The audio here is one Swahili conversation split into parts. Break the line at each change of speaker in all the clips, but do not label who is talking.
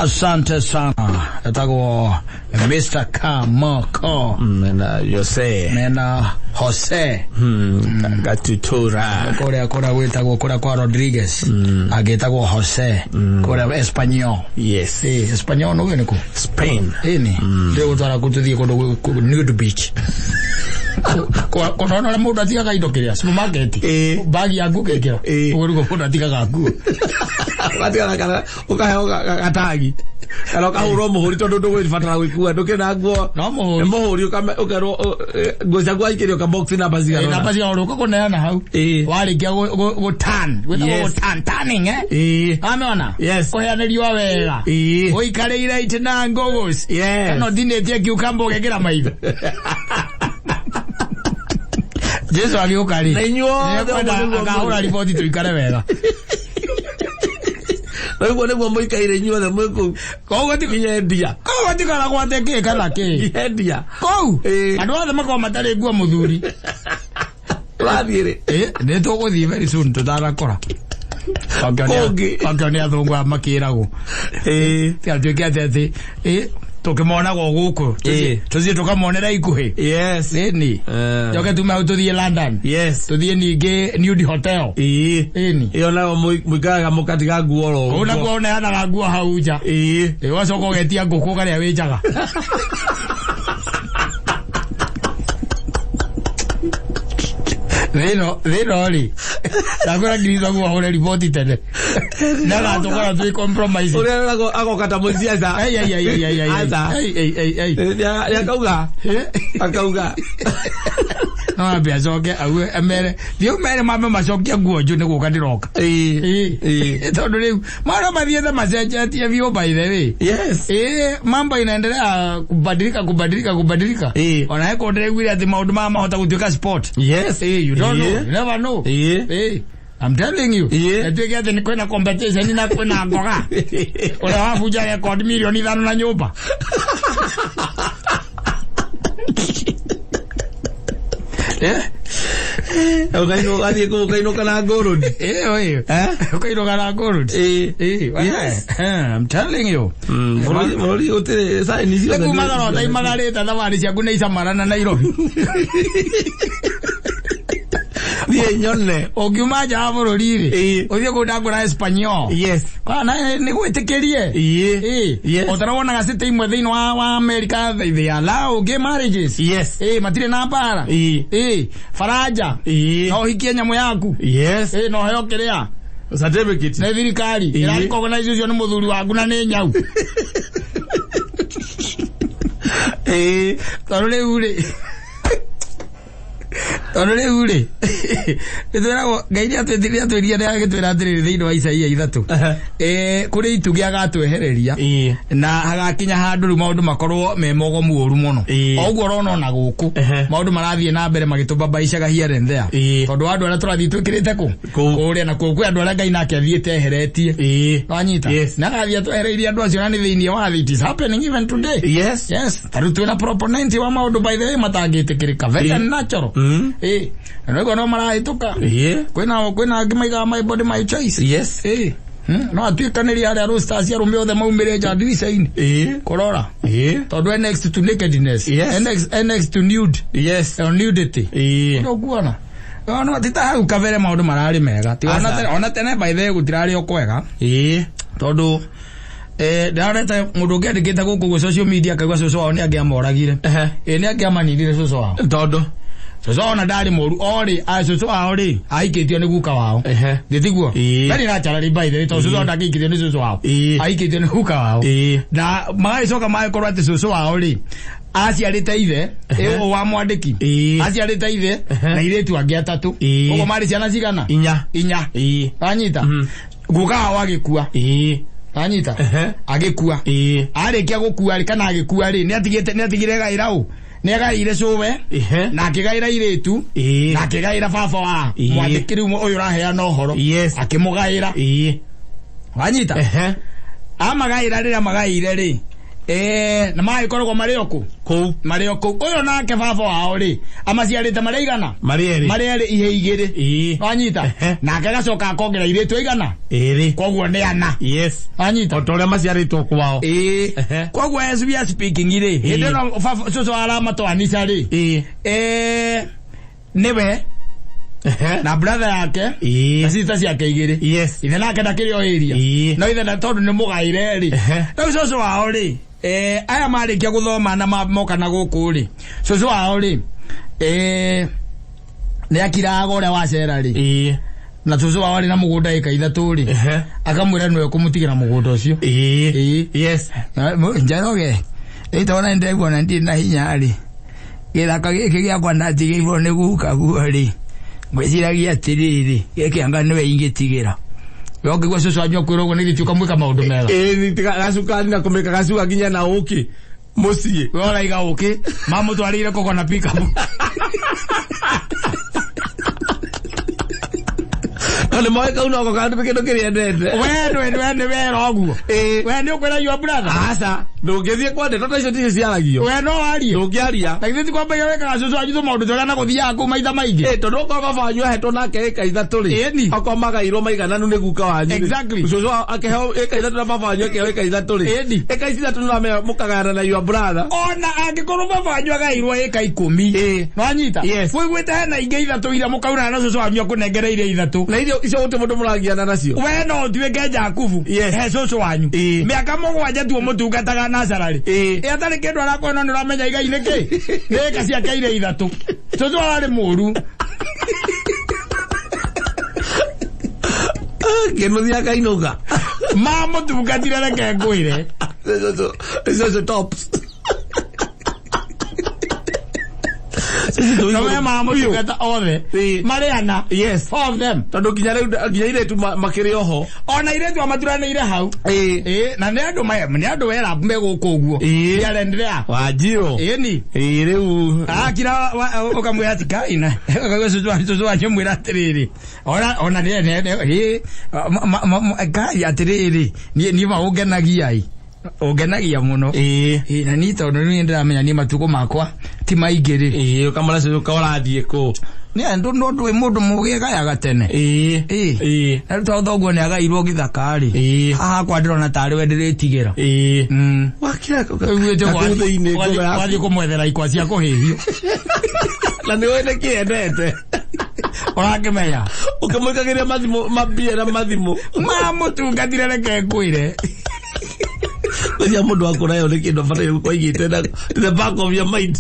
Asante sana. Etago Mr. Kamoko.
Mena Jose.
Mena Jose.
Gatutura.
Kora wetago kora kwa Rodriguez. Agetago Jose. Kora Espanol.
Yes.
Espanol no gene ko.
Spain.
Ni. Leo tara kutudia ko nude beach. Ko no na muda tika kaido kiria supermarket. Bagi yangu kekera. Urugo ko tika gaku.
Batia kana ukahe gatagi. Kalo kahuro muhuri tondu ndugwe fatara gwikua ndukena nguo.
No muhuri.
Muhuri ukero ngoja gwa ikirio ka box na bazia.
Na bazia uruko ko neana hau. Wali kia go tan. Go tanning Ameona?
Yes.
Ko ya neliwa wega. Oikare ira itena ngogos.
Yes.
No dine tie kiukambo gekera maiva. Jesu aliokari.
Nenyo.
Akahura ripoti tuikare wega.
Wewe ne bombo ikaire nyuwa mweko.
Ko gati
kinyendia.
Ko gati kala kwate ke kala ke.
Kinyendia.
Ko. Andu othe makoma matare gua muthuri.
Lathiire.
Ne to go thi very soon tutarakora. Akani athongwa makirago. Tiatuike atete. Tukimona go guku. Tuzi tukamonera ikuhe.
Yes.
Ni. Yoke tume tuthie London.
Yes.
Tuthie ninge Nude Hotel. Ni.
Iyo na muikaga mukati ga guoro.
Una kuona ana ga guo hauja. Wasoko getia nguku kare awijaga. Vino oli. Takora ngiriza guo hore report tene. Naga tokora tu compromise.
Ore ago kata muzia za.
Ai.
Ya kauga. Akauga.
No bia zoge awe emere. Dio mere mama masokia guo jo ne gukandiroka. Tondu riu mara mathiethe macenje tie vio by the way.
Yes.
Mambo inaendelea kubadilika. Ona yako ndire ati maundu mama hota gutuika sport.
Yes.
You don't know. You never know. I'm telling you. Atuike ati ni kwena competition na kwena ngoga. Ole wafuja record milioni 5 na nyumba.
Ukaino kana gorod.
Ukaino kana gorod. I'm telling you.
Mori ote sa ni sio.
Ku magaro dai magareta thabari cia kuna isamarana Nairobi.
Ni nyone.
Ogiuma ja bururi. Othie kudagura Espanol.
Yes.
Kana ni gwitikirie. Otarona gasite imwe thiini wa America they allow gay marriages.
Yes.
Matire na bara. Faraja. No hikie nyamu yaku.
Yes.
No heo kiria.
Certificate.
Na thirikari. Ira recognize ucio ni muthuri waku na ni nyau. Tarore ure. Onore ure. Itwera Ngai atwethiria atwiria na agitwera atiriri thiini wa Isaia 3. Kuri itugi agatwehereria na hagakinya handu ru maundu makorwo me mogomu oru muno. Oguo rona na guku maundu marathie na mbere magitubabaicaga here and there. Tondu andu ara turathie twikirite ku kuria na kuku andu ara Ngai nake athiete eheretie. Wanyita. Na gathie twehereirie andu acio na ni thiini wa it is happening even today.
Yes.
Taru twina proponent wa maundu by the way matangitikirika very natural. Ndio no marahituka. Kwina ngimaiga my body my choice.
Yes.
No atuikaniri aria roosters ya rumbe othe maumire jandirica-ini. Korora. Tondu next to nakedness. Next to nude.
Yes.
Nudity. Ndio kuona. No tita hau kavere maundu marari mega. Ti ona tene by the gutirari okwega. Tondu ndareta mundu ngedikite guku social media kagwa social wao ni angiamoragire. Ni angiamanirire social wao. Tondu so na ndari moru ori acucu wao ri aikitio ni guka wao nditiguo bari na charari by the way to cucu ndakikitio ni cucu wao aikitio ni guka wao na magaicoka magĩkorwo atĩ cucu wao ri aciarĩte ithe o wa mwandĩki aciarĩte ithe na irĩtu angĩ atatũ ũguo marĩ ciana cigana inya anyita guka wao agĩkua anyita agĩkua arĩkia gũkua kana agĩkua ri nĩ atigire gaĩra ũ negaire cuwe na akigaira iretu na akigaira baba wa mwandikiri uyu raheana uhoro akimugaira wanyita amagaira rira magaire ri na mai korwo Marioku uyo nake baba wao ri amaciarite mareigana mareri ihe igiri wanyita nake gacoka akongera iretu igana koguo ni ana wanyita
otore maciaritwo kwao
koguo as we are speaking ire hinde no cucu arama twanica ri niwe na brother yake na sister ciake igiri ithe nake ndakiri o area no ithe na tondu ni mugaire ri no cucu wao ri aya marikia guthoma na moka na guku ri cucu wao ri ni akiraga uria wacera ri na cucu wao ri na mugunda ika 3 ri akamwira niwe kumutigira mugunda ucio njaroge itona ndegwa na ndi na hinya ri githaka giki giakwa ndatigirwo ni guka guo ri gwiciragia atiriri giki anga niwe ingitigira yoke gwa cucu anyo kwirwo ni gichuka mwika maundu mega
ni gacuka na kumeka gacuka ginya na uki mucie
wora iga uki mamu twarire koko na pick up
ale moeka uno ko kandu kindo kiriendete
we roguo we ni ukwira your brother
asa ndungithie kwande tota icio tiri ciaragio
we no arie
ndungiaria
na githiti kwamba yo weka cucu anyu maundu toga na guthia ku maitha maingi
tondu ko baba nyu hetwo nake eka 3 ri akomagairwo maigananu ni guka wanyu
exactly
cucu akeheo eka 3 na baba nyu akeheo eka 3 ri eka 3 na me mukagana na your brother
ona angikorwo baba nyu agairwo eka 10 no anyita we gwete hena inge 3 ira mukauna na cucu anyu akunengereire 3
na icio uti mundu muragiana nacio
we no tuweke Jakubu he cucu wanyu miaka 7 tu mutungataga na salary atari kindu arakwona niramenya igai niki eka ciake ire 3 cucu ari muru
kinuthia kainuga
mamutungatire reke ngwire
icio tops
no mamutungata othe mariana of them
tondu kinya iretu makiri oho
ona iretu amaturaniire hau na ni andu wera meguku uguo yarenderea wajiro ni riu akira ukamwira atikaina cucu wanyu mwira atiriri ona kai atiriri ni maungenagiai ungenagia muno na ni tondu ni ndiramenya ni matuko makwa ti maingiri
ukamara cucu kaurathie ku
ni andu no ndwi mundu mugiega ya gatene na tuthoguo ni agairwo githakari haha kwa ndirona tari we ndiritigira
wakira
wathi kumwethera ikwa cia kuhihio
na ni wene kiendete
urakimenya
ukamwikagiria mathimu mabia na mathimu
mamutungatire reke ngwire
ya mundu akora yo nikindo fata kwa igite na the back of your mind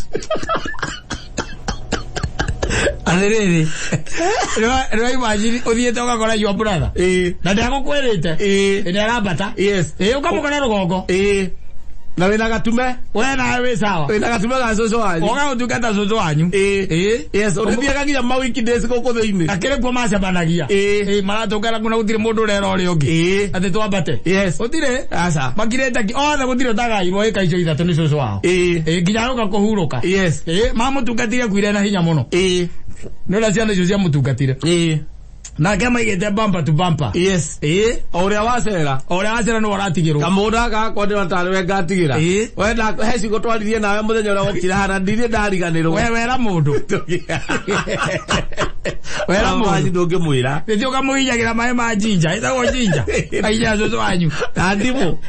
aliriri ro imagine uthiete ugakora your brother na ndagukwirite ni arambata ukamukora rugongo
na wina gatume
we na we sawa
wina gatume ga cucu wanyu
oga utungata cucu wanyu
yes urithia nginya ma wiki days guku thiini
akire kwa macabanagia maratungara kuna gutire mundu rero uri ungi ati twambate utire
asa
makireta ki othe gutire tagairwo ika icio 3 ni cucu wao nginya ruka kuhuruka mamutungatire kwire na hinya muno nona ciana icio cia mutungatire na kama igete bumper to bumper
oria wacera
no waratigirwo
kamuda ga kwende watari we ngatigira we na heci gutwarithie nawe muthenya uria wokira hana ndire ndariganirwo
we wera mundu
wera mundu ndungimwira
ndio kamuinyagira mai ma jinja itago jinja aija cucu wanyu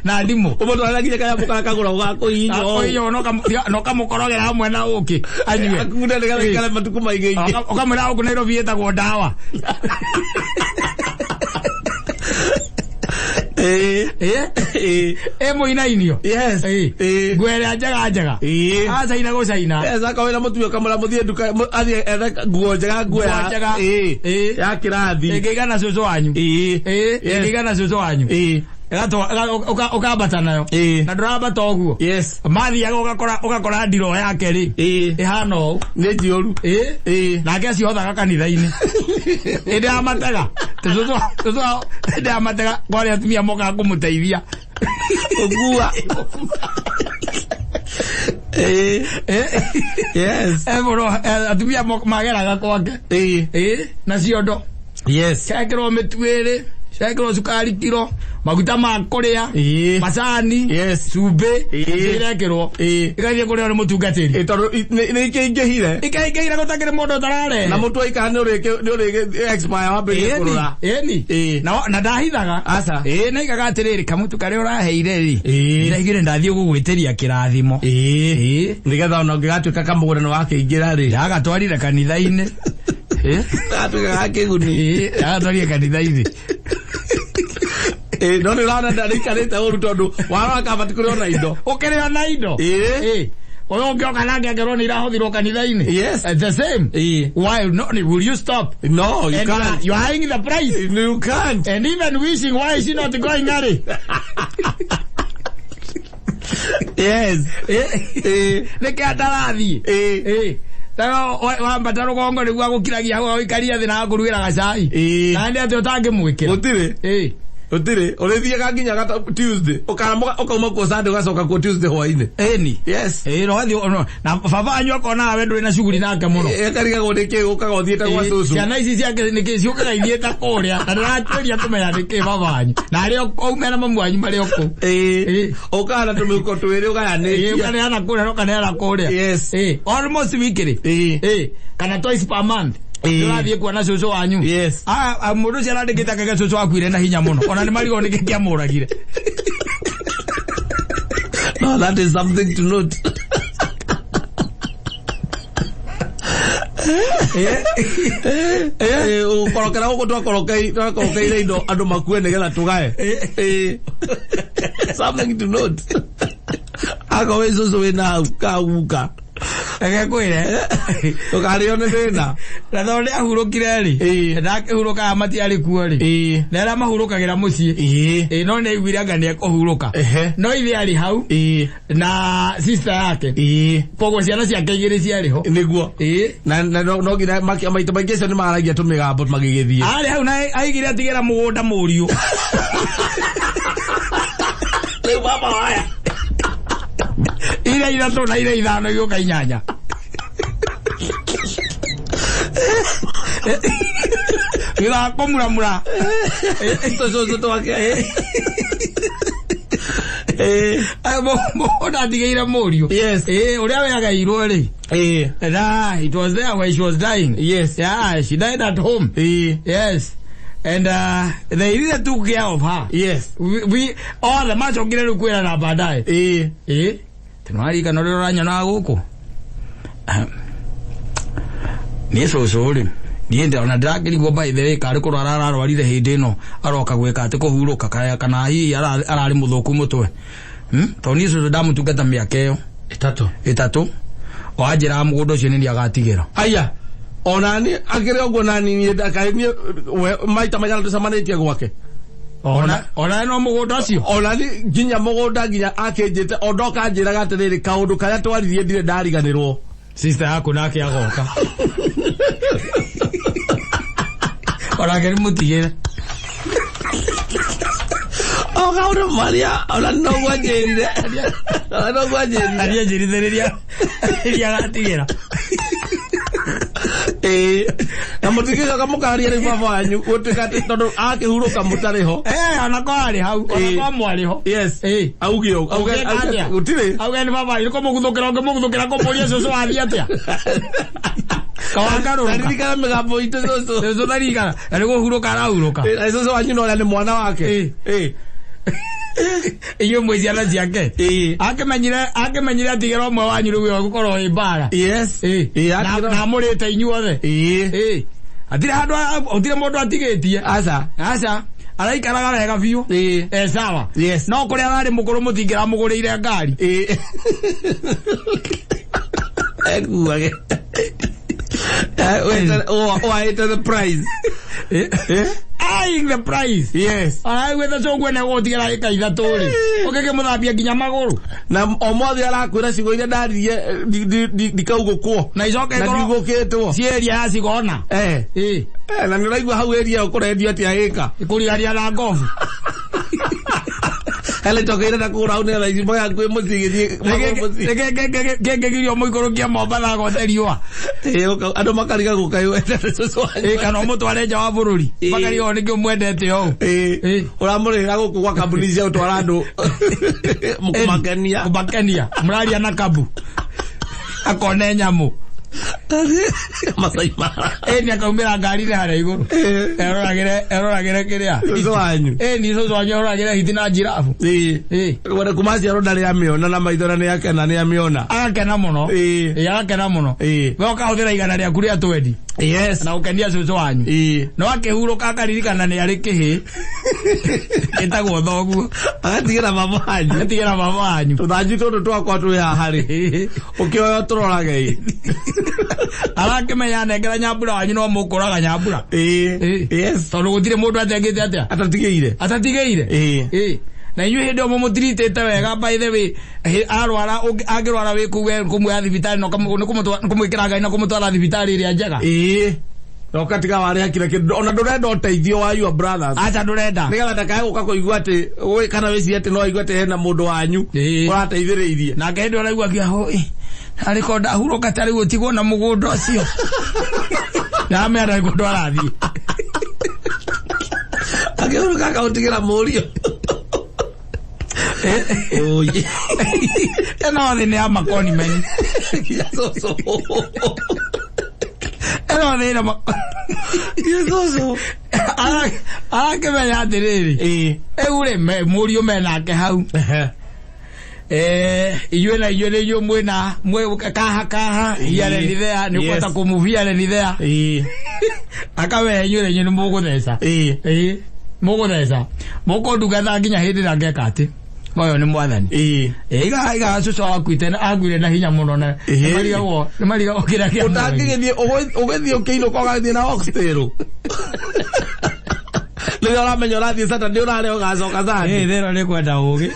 na ndimu
umundu araginya kaya mukara kagura
ugakuinyo no kamukorogera hamwe na uki anywe
akunda ndegala matuku maingi
ukamwira uku Nairobi etagwo ndawa muinainio ngwere njega acaina gucaina
akawira mutumia kamara muthie nduka athie etha nguo njega nguo ya kirathi
ngigana cucu wanyu ngigana cucu wanyu ukambata nayo na ndurambata uguo mathiaga ugakora ndiro yake ri ihana u
ni njioru
nake aciothaga kanitha-ini indi amatega tucu indi amatega kwari atumia mokaga kumuteithia
ugua
atumia mageraga kwake na ciondo kekirwo mituiri ciekĩrwo cukari kiro maguta ma kũrĩa macani cumbe cirekĩrwo igathiĩ kũrĩa nĩ mũtungatĩri
tondũ nĩ ikĩingĩhire
gũtakĩrĩ mũndũ ũtararĩa
na mũtu waikara nĩ ũrĩ expire wambĩrĩrie kũrũra
na ndahithaga naigaga atĩrĩrĩ kamutu karĩa ũraheire iraigire ndathiĩ gũgwĩtĩria kĩrathimo
nĩgetha ona ũngĩgatuĩka kamũgũra nĩ wakĩingĩra rĩ
agatwarire kanitha-inĩ
atuĩkaga kĩguni
agatwarire kanitha-inĩ
no nĩ ũrona ndarĩikarĩte ũru tondũ warora kabati kũrĩ ona indo
ũkĩrĩ ona indo Oyo ngioka nake ngerwo ni irahuthirwo kanitha-ini.
Yes.
The same. Why not? Will you stop?
No, you can't.
You are hanging the price.
You can't.
And even wishing, why is she not going at it?
Yes.
Nekatarathi. Tano wambata rugongo niguo gukiragia ho ikaria thina akurugira gacai. Na ndi ati utange mwikira.
Utire. Utire. Urethiaga nginya Tuesday. Ukauma kwa Sunday ugacoka kwa Tuesday hwaini.
Eni.
Yes.
No athi na baba anyu akona we nduri na shughuli nake muno.
Kariga gondeke ukaga uthieta kwa susu.
Ciana ici ciake niki ciukaga ithieta kuria. Na ndĩratũria kũmenya niki baba anyu. Na arĩ ouma na mamu anyu marĩ oku.
Ukana tũmĩhuko twĩrĩ ũgayanĩtie.
Ukaneana kuria ukaneana kuria.
Yes.
Almost weekly. Kana twice per month. Ndĩrathiĩ kuona cucu wanyu.
Yes.
Mũndũ ũcio arandĩkĩte akaga cucu wakuire na hinya mũno. Ona nĩ marigwo nĩkĩ kĩamũragire.
No, that is something to note. Ukorokera huko twakorokeire indo andũ makue nĩgetha tũgae. Something to note. Ako we cucu wĩna kauka.
Kwire
ukario nĩ thĩna
na thonde ahurũkire rĩ ndakĩhurũkaga matiarĩ kuo rĩ na arĩa mahurũkagĩra mũciĩ no nĩ aiguire anga nĩ ekũhurũka no ithe arĩ hau na sister yake koguo ciana ciake igĩrĩ ciarĩ ho
nĩguo na no nginya maita maingĩ cio nĩ maragia tũmĩgambo magĩgĩthiĩ
arĩ hau na aigire atigĩra mũgũnda mũriũ
rĩu baba waya
ira ithatũ na ira ithano igĩũka inyanya ira kũmuramura
tũcũcũ twake
mũndũ atigĩire mũriũ ũrĩa wagairwo rĩ it was there when she was dying.
Yes.
Yeah, she died at home. Yes. And they really took care of her.
Yes.
We all the match okire rukwera na baadaye. Tunari kana rero nyana guku. Ni cucu ni nda ona ndakiri go by the way kari kurara ararwarire hindi no aroka gwika ati kuhuruka kaya kana hi arari muthuku mutwe. To ni cucu ndamutungata miaka iyo itatu o ajira mugundo cio ni agatigira.
Aya. Onani akire ogo nani ni ndakaimie maita majana tusamanitie gwake.
Ona no mugondo cio.
Onani nginya mugondo nginya akenjete ondoka njiraga atiriri kaundu karia twaririe ndire ndariganirwo.
Sister yako nake agoka. Ora keri mutigire.
Kaundu Maria ona no gwajerire. Ona no gwajerire.
Aria njirithereria. Iria gatigira.
Na mutigire kamukaria ri baba wanyu utikati tondu akihuruka mutariho
ona ko ari hau ona ko mwariho.
Yes. Augio
utire auge ni baba iri ko muguthukira ko muria cucu wathi atia kawangaro
ndirikana migambo itu
cucu ndarikana ari guhuruka arahuruka
cucu wanyu no ni mwana wake
iyo mwezi ala ciake akemenyire atigera umwe wanyu rĩu gukorwo ibara.
Yes.
Na mũrĩte inyuothe atire handũ utire mũndũ atigĩtie aca araikaraga wega biũ sawa.
Yes.
No kũrĩa ararĩ mũkũrũ mũtingĩra mũgũrĩire ngari
eguage wait the price.
Eyeing the price.
Yes.
Ai wetha congwe na gotigera ika ithatũ rĩ ukeke muthambia nginya magũrũ
na omothe arakwĩra cigo iria ndaririe ndikaugũkwo
na icoke
na ndigũkĩtwo
cieria ya cigona
na nĩ ũraigua hau area ũkũrendio atĩa ĩka
ikũrigaria na ngobu
Ele tokeire na kura une la izimo ya kwe musigithie.
Gege muikorokia Mombasa goteliwa.
Ando makariga gukayo susu wanyu.
Kana mutware nja wa bururi. Makariga nikio mwendete yo.
Uramurira guku kwa kambuni cia utwara andu mukumakenia.
Muraria na kabu. Akone nyamu.
Masai Mara.
Ni akaumira ngari ri haria iguru. Eroragire kiria.
Susu wanyu.
Ni susu wanyu eroragire hitina jirafu.
Wale kumasi aronda ri amiona na maithora ni yake na ni amiona.
Akena muno. Akena muno. We ukahuthira igana ria kuria twendi.
Yes.
Na ukenia susu wanyu. No akihuruka akaririkana ni ari kihi. Etagwo thoguo.
Atigira mama wanyu. Tuthanju tundu twakwa twi haha ri. Ukioyo turorage.
Arakimenya nengera Nyambura wanyu no mukuraga Nyambura.
Yes.
Tondu gutire mundu atengite atia. Atatigeire. Na inyuĩ hĩndĩ ĩyo mũtiritĩte wega by the way arwara angĩrwara wĩ kũu kũmũoya thibitarĩ no kũmwĩkĩra ngari na kũmũtwara thibitarĩ ĩrĩa njega.
No katika wale hakira kido ona ndurenda uteithio wa your brothers.
Acha ndurenda.
Nigetha ndakae guka kuigua ati we kana weci ati no igua ati hena mundu wanyu urateithĩrĩirie.
Na ngende ũraigua kia hoi. Ariko ndahuruka tari gutigwo na mũgũnda ũcio. Na mera igũndwara thi.
Akihuruka akautigĩra mũriũ. Oye.
Eno thĩ nĩ ya makoni meni. Eno thĩ na
Yesoso.
Arakĩmenya atĩrĩrĩ. Eure mũriũ menake hau. Inyuĩ na inyuĩ nĩ mwĩna kaha hiare ni thea nĩ ũkũhota kũmuvia ni thea. Akawe inyuĩ nĩ mũgũtheca. Mũgũtheca. Mũkũndugatha nginya hĩndĩ ĩrĩa ngeka atĩ. Moyo ni mwathani. Iga susu wakuite na agwire na hinya muno na. Mariga okira kia.
Utangigithie ugethie ukiino kwa gathie na oxtero. Leo uramenya urathie Saturday urare ugacoka thani.
Thero ni kwenda ugi.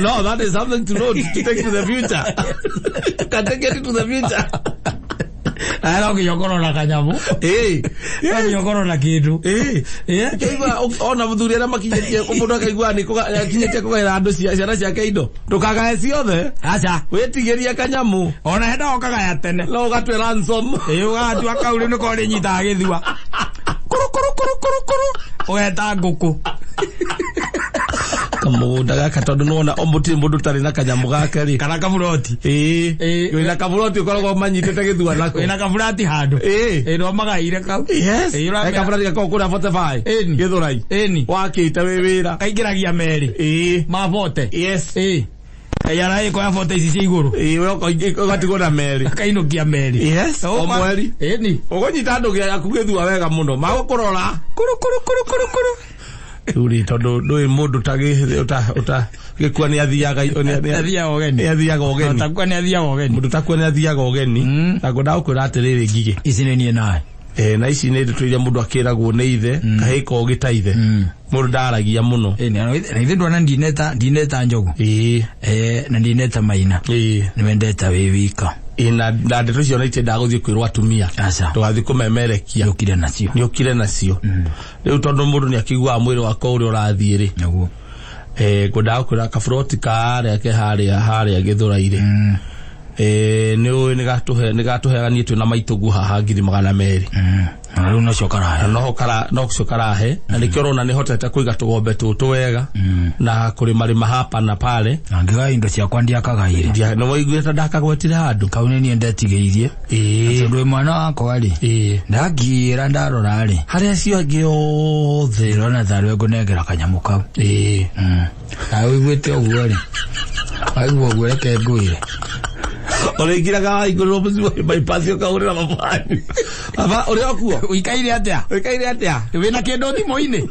No, that is something to know to take to the future. Can take it to the future.
Ara ukiyokoro na kanyamu. Ukiyokoro na kitu.
Kaiba ona muthuri ara makinyetie mundu akaigua ni akinyetie kugaira andu ciana ciake indo. Ndukagae ciothe. Acha. Wetigeria kanyamu.
Ona henda okagaya tene.
No ugatwe ransom.
Ugatua kauri ni ko ri nyita githua. Kuru. Ogeta nguku.
Kamugunda gaka tondu nona omuti mundu tari na kanyamu gake ri
kana kaburoti
wina kaburoti ukoragwo manyitete githua nako
wina kaburati handu no magaire kau
yes kaburati gako kura 45 githurai wakite wira
kaingiragia meri mabote
yes
yara iko ya foto ici iguru
we ugatigwo na meri
akainukia meri
yes o mweri ugonyita andu gyaku githua wega muno magukurora kuru Uri tondu ndui mundu gikua ni athiaga ogeni
takwa ni athiaga ogeni
mundu takwa ni athiaga ogeni na ngona ukwira atiriri ngige
ici ni nie nae
na ici ni ndeto iria mundu akiragwo ni ithe kahiko gitaithe mundu ndaragia muno
na ithe ndwana ndineta njogu na ndineta maina ni mendeta wi wika
ina ndeto icio naite ndaguthie kwirwa atumia tugathi kumemerekia ni ukire nacio riu tondu mundu ni akigua mwiri wako uri urathie ri naguo ngunda kwira kaburoti kare ke haria githuraire ni gatuheaganie twi na maitugu haha 200
na riu no
cokarahe na nikio rona ni hotete kuiga tugombe tutu wega na kuri marima hapa na pale
angiga indo ciakwa ndiakagaire
no waiguite ndakagwetire handu
kaune ni ndetigeirie tondu mwana wakwa ri ndagira ndarora ri haria cio angi othe rona tharwe ngunengera kanyamu kau na wiguite uguo ri aiguo uguo reke nguire
Oregiraga iguru muzimu bypass yo kaurira mabani. Aba uri akuo.
Uikaire atia? Wina kindu thimo-ini.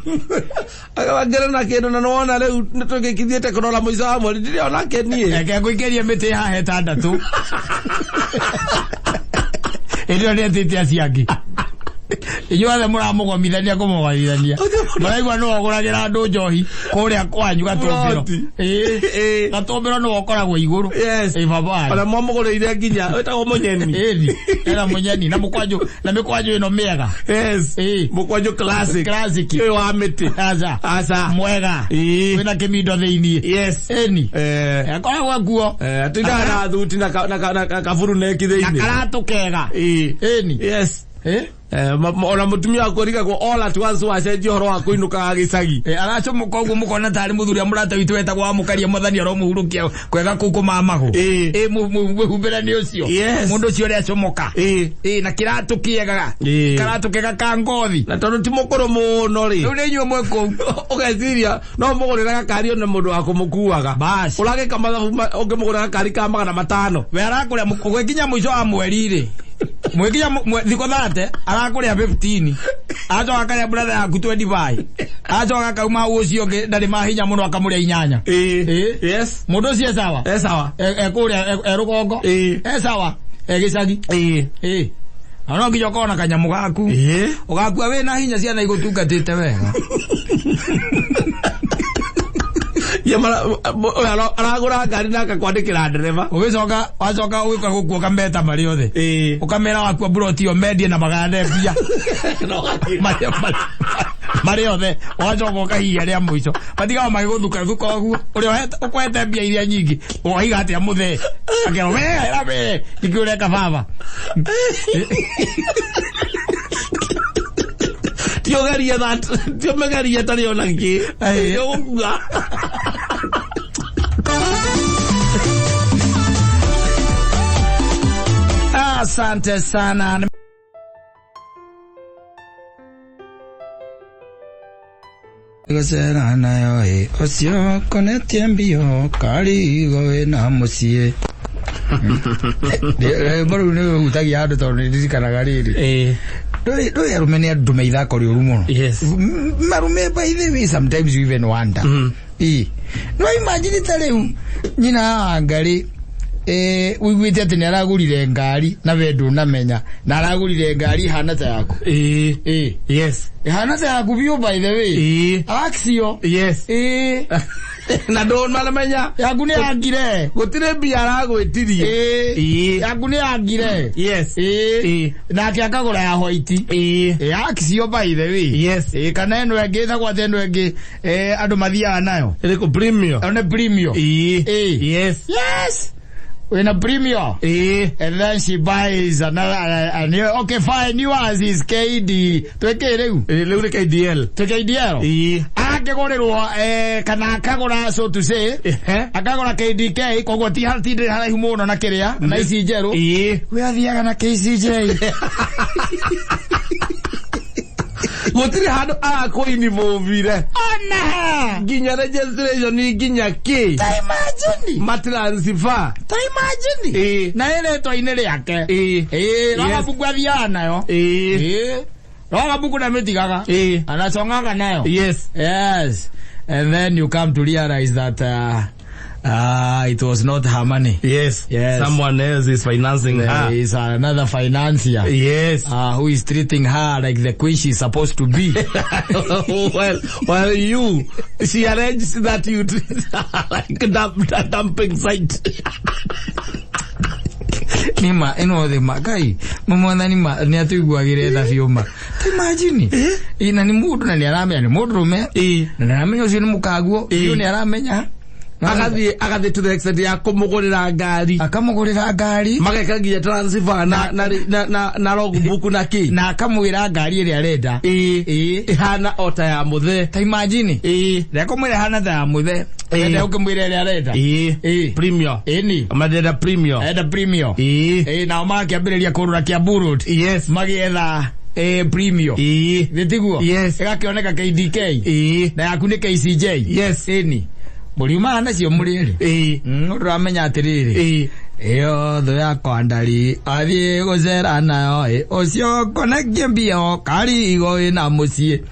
Agawagera na kindu na nona riu nitugikithiete kurora muico wa mweri ndiri ona kenie.
Eke nguikerie miti ha hetandatu. Elio ni atitia ciangi. inyuothe muramugomithania kumugomithania maraigua no oguragira andu njohi kuria kwanyu gatumbiro gatumbiro no okoragwo iguru baba
ala mumugurire nginya wetagwo munyeni
era munyeni na mikwanju ino miega
mukwanju classic wa miti asa
mwega wina kimindo thiini eni akoragwo guo
tindana thuti na kavuru neki thiini
karatu kega eni
ona mutumia akoriga ko all at once wacenjia horo wa kuinuka gicagi
aracomoka uguo mukona tari muthuri amurata witu wetagwo amukaria muthani aromuhurukia kwega kuku mamago muhumbira ni ucio mundu ucio ri acomoka na kiratu kiega karatu kega ka ngothi
na tondu ti mukuru muno ri
riu ni nyuo mweko
ugeciria no mugurira gakari ona mundu akumukuaga urage kamathabu ungimugurira gakari ka 500
we arakuria mugwekinya mwico wa mweri ri mwekinya thiko thate arakuria 15 acoka akaria brother yaku 25 acoka kauma ucio ngi ndari mahinya muno akamuria 8 mundu ucio sawa
sawa
ekuria erugongo sawa gicagi ano nginya kona kanyamu gaku ugakua we na hinya ciana igutungatite wega
aragura ngari na akakwandikira ndereva
wacoka wika gukuo kameta mari othe ukamera wakua buroti yo medie na magande pia mari othe wacoka ukahia ria mwico matigawa magiguthuka thuka uguo uria ukwete mbia iria nyingi uhiga atia muthe akero we ikiureka baba
tio megaria tari ona ngi yoga
asante sana gocera nayo ocio konetie mbio karigo na mucie maru ni utagia andu tondu ndirikanaga riri do arume ni andu meithako rioru muno marume by the way sometimes you even wonder no imagine tariu nyina ngari wiguite ati ni aragurire ngari na wendu namenya na aragurire ngari hana ta yaku hana ta yaku bio by the way axio
na don malamenya
yaku ni agire
gutire mbia aragwitirie
yaku ni agire na akagura ya white axio by the way kana eno enge na kwa eno enge andu mathia nayo
ile ko premium
one premium when a premium and then she buys another okay fine yours is KD tweke reu
ni KDL
akagorerwo kana akagora so to say akagora KDK koguo ti haraihu muno na kiria na ici njeru we athiaga na KCJ
gutiri handu akuinivovire
ona
nginya registration ni nginya ki
imagine
matransifa
imagine na ile to ine yake roga buku athia nayo roga buku na metigaga anasongaga nayo
yes
and then you come to realize that it was not her money.
Yes. Someone else is financing her.
Is another financier.
Yes.
Who is treating her like the queen she's supposed to be.
well, she arranged that you treat her like a dumping site.
Nima the magai mumona ni atuiguagire tha fiuma imagine ina ni mundu na ni aramenya ni mundu rume na aramenya ucio ni mukaguo ucio ni aramenya
agathi to the extent ya kumugurira ngari mageka nginya transfer na logbook na ki
na akamwira ngari iri arenda
ihana ota ya muthe
ta imagine reko mwira hana ta ya muthe ende ukimwira iri arenda
premium
ni
amadeda premium
na makiambiriria kurura kia burut magietha premium thitiguo igakioneka KDK na yaku ni KCJ ni Murima nacio muriri uramenya atiriri iyo tho yakwa ndari athie gucera nayo ucio konekie mbio kari igo ina mucie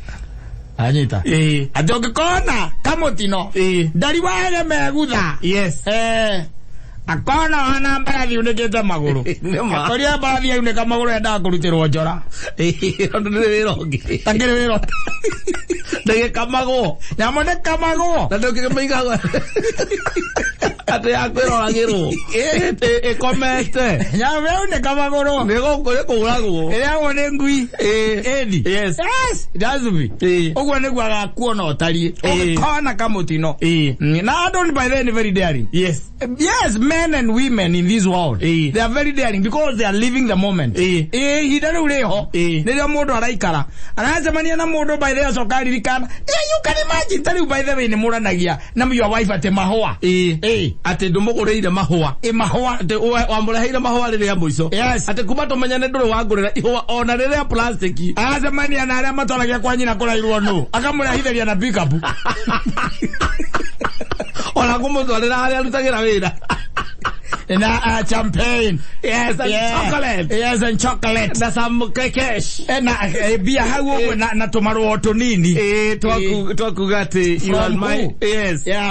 anyita atongikona kamutino ndari wale megutha akona ana mbarathi unekete maguru akoria mbarathi uneka maguru enda kurutirwo njora
ndiriroge
tangiriro
ndege kamago
nyamone kamago
na ndoke maiga ate akwiroragirwo komete
nyawe uneka maguru
nego kuragwo
ria wone ngui edi
yes
dazubi ogwo niguo agakuona otari okona kamutino na I don't by then very daring.
Yes,
men and women in this world they are very daring because they are living the moment. Hidare ureho ndio mundu araikara anacemania na mundu by the sokari rikana you can imagine tari by the way ni muranagia na your wife ate mahua
ate ndumugureire mahua
mahua
ate wamuraheire mahua riria muico ate kuma tumenyane nduru wangurira ihua ona riria plastic
anacemania na aria matwaragia kwa nyina kurairwo no akamurahitharia na pickup
ona kumutwarira haria rutagira wira
na champagne
and chocolate
and chocolate
na some cash
na bia hau na tomaro tunini
twakugate you are my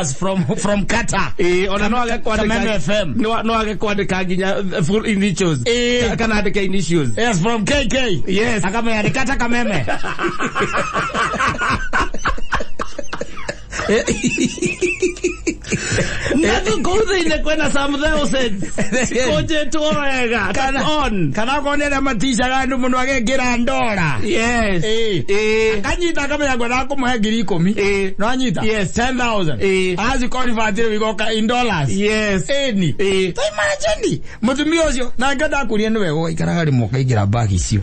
from Qatar
ona no age kwandika
FM
no age kwandika ginya full initials kana andika initials
from KK akameandika kata kameme
Never go there kwenda somewhere else. Koje tuorega.
Kana konera matisha gandu mundu agegira ndora.
Yes.
Kanyita kama yango na kumuhe 10,000. No anyita.
Yes,
10,000. Azi qualified bigoka in dollars.
Yes.
Eni. Imagine. Mutumio ucio na ngada kuria niwe go ikaraga rimo kaigira bag icio.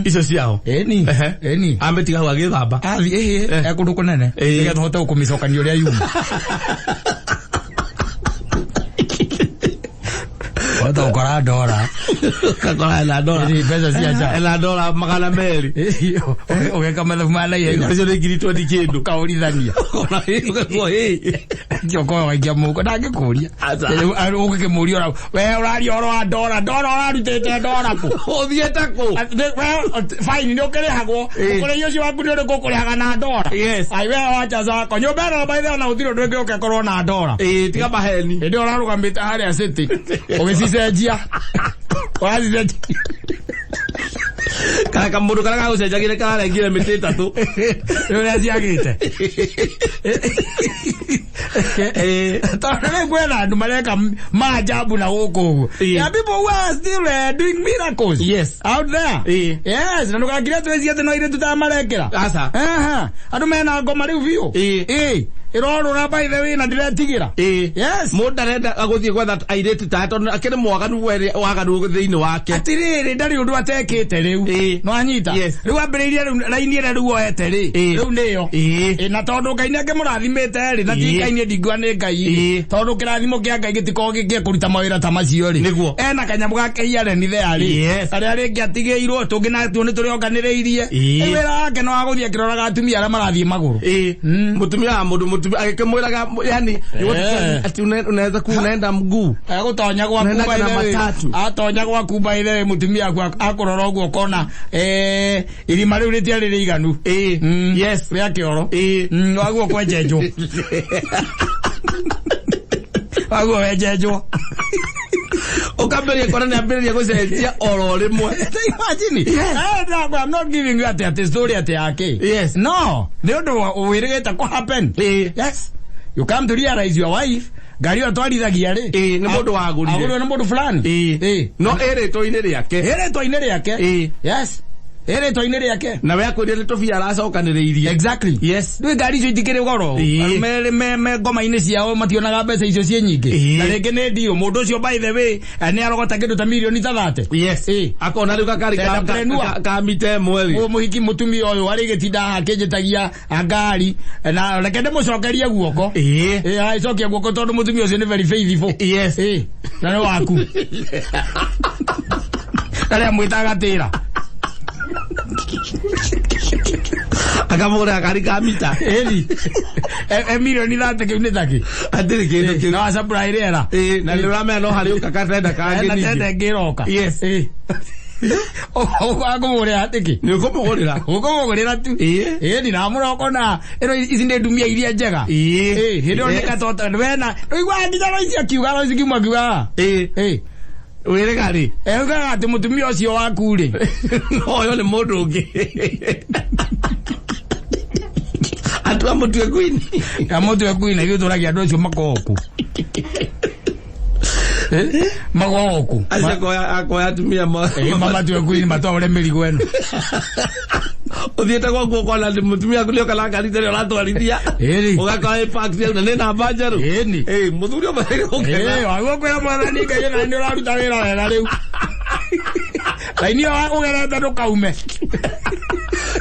Icio ciao.
Eni. Eni.
Ambetiga gwagithamba.
Athi ekundu kunene. Ega tuhota ukumisokania uria yuma. Wata ukora dola.
Kakora la dola.
Ni pesa siacha.
La dola magana meri.
Ugeka mathamana yego.
Hizo ni girito ndi kindu.
Kaulithania.
Ona hiyo kwa hii.
Joko wagia muko ndangikuria. Ugeke muri ora. We urari oro dola. Dola urarutete dola ku.
Othieta ku.
Fine ndio kere hago. Kore yo cio waku ndio kokore haga na dola.
Yes.
Ai we wacha zako. Nyobera by the na uthiro ndio ngioke korwo na dola.
Tiga maheni.
Ndio urarugamite haria city. Ugisicejia. Waziceji.
Kaka mundu karaga gucenjagire karengire miti 3.
Ndio aciagite. Tondå kwena andu mareka maajabu na guku. There are people who are still doing miracles.
Yes.
Out there. Yes. Na ndukagire twezi ati no ire tutamarekera.
Asa.
Andu mena ngoma riu biu. Irorora by the way na ndiretigira. Yes.
Mundu arenda aguthie gwetha aireti ta tondu akiri mwaganu waganu thiini wake.
Atiriri ndari undu atekite riu. No anyita. Riu ambiririe raini ire riu oete ri. Riu niyo. Na tondu Ngai nake murathimite ri na tikaini ndigwa ni Ngai. Tondu kirathimo kia Ngai gitiko gikie kuruta mawira ta macio ri. Ena kanyamu gake iare ni the ari. Aria ringi atigeirwo tungina tuone turi oganireirie. Wira wake no aguthie kiroraga atumia aria marathie maguru.
Mutumia mundu akimwiraga yani ati unaweza kuenda mguu
agutonya gwa kuba ile atonya gwa kuba ile mutumia kwa akurora uguo kona irima riu ritia riri iganu yes ria kioro waguo kwenjenjwo waguo wenjenjwo ukamberia kona ni amberia gucenjia oro rimwe imagine I'm not giving you a story at yake
yes
no the other wirigeta ko happen yes you come to realize your wife gari otwarithagia ri
ni mundu wagurire
agurire ni mundu fulani
no eretwo-ini riake
yes eretwo-ini riake
na we akwirire ni tubia aracokaniriirie
exactly
yes
ni gari icio itikiri goro me ngoma-ini ciao mationaga mbeca icio cie nyingi na ringi ni ndio mundu ucio by the way ni arogota kindu ta milioni ta 30
yes akona riu gakari ka mite mweri
muhiki mutumia uyu ari gitinda akinjitagia ngari na reke ndimucokerie guoko aicokia guoko tondu mutumia ucio ni very faithful
yes
na ni waku aria mwitaga tira
akamura kari kamita
eli milioni 30 kiune taki
atiri kindu
na supply rera
na rura me no hari ukakatenda kangi
na tende ngiroka
yes
Ogagumurira atiki.
Ni ukumugurira.
Ukumugurira tu. Ndinamura okona. Ero ici ndi ndumia iria njega. Hindi onika tota wena. Igwa nginya no ici akiuga no ici kimwakiuga.
Were gari.
Ugaga ati mutumia ucio waku ri.
Oyo ni mundu ungi. Atua mutwe kwini.
Amutwe kwini gyo turagia andu acio makoku. Magoku.
Akoya atumia
mama twe kwini matware mirigo eno.
Uthiete gwaku kwa ndi mutumia kulio kala ngari tere uratwarithia. Ugakoa park cia na nina banjaru. Muthuri o bare ukena.
Wago kwera mwathani ngai na ndi uraruta wira wega riu. Laini wa ugerete ndukaume.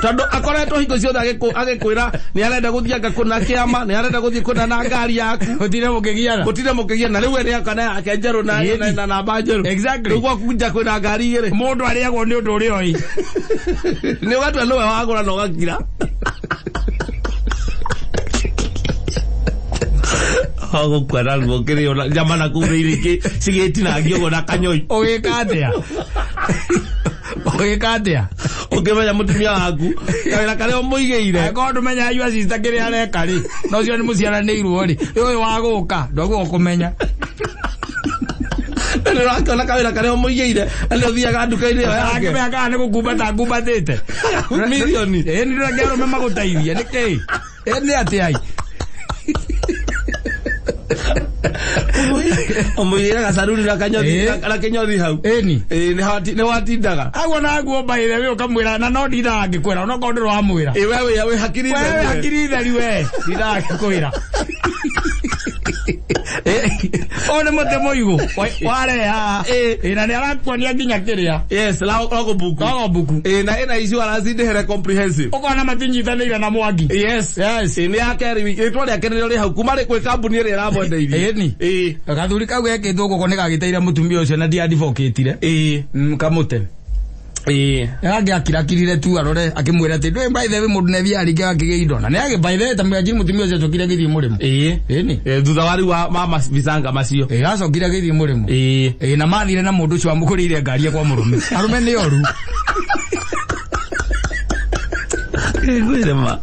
Tondu akoretwo hingo ciothe agikwira ni arenda guthia ngakuna kiama ni arenda guthia kuna na ngari yaku gutire mukigiana riu ene akana akenjeru na namba njeru
exactly
riu gwakunja kwina ngari ire
mundu ariagwo ni undu uri oi
ni watu no wagura no gagira hago kwara ngokere ona jamana kureire ki sigeti na ngio na kanyoi
ogikatia
ukimenya mutumia waku kawira kare omuigeire
akondu menya ayu asista kire areka ri no cio ni muciaranirwo ri uyu waguka ndogo kumenya
ni rakona kawira kare omuigeire ali othiaga nduka-ini yo yake
akimeka ni gukumbata ngumbatite
milioni
ni ndiragiaro mema gutaithia niki ni ati ai
omuira gasaruni na kanyothi hau ni watindaga
agwo na guo baire we ukamwira na no ndira ngikwira no kondu wa mwira
we hakiri
theri we ndira ngikwira one mote moigo ware ya ina ni arakuania nginya kiria
yes lago buku na ina icio arazindhere comprehensive
ukona matinyithanire na mwangi
yes ni akeri wikitwo ria kenero ri hau kuma ri kwi kambuni ri ramwendeithie
gathuri kau gekitwo guko ni gagiteire mutumia ucio na ndi advocate ire kamute yage akirakirire tu arore akimwira ati ndwe by the way mundu nethi arike akige indo na nege by the way tamwajiri mutumia ucio cokire githii murimo ni
thutha wari wa mama visanga macio
acokire githii murimo na mathire na mundu ucio amukuriire ngari kwa murume arume ni oru
gwirema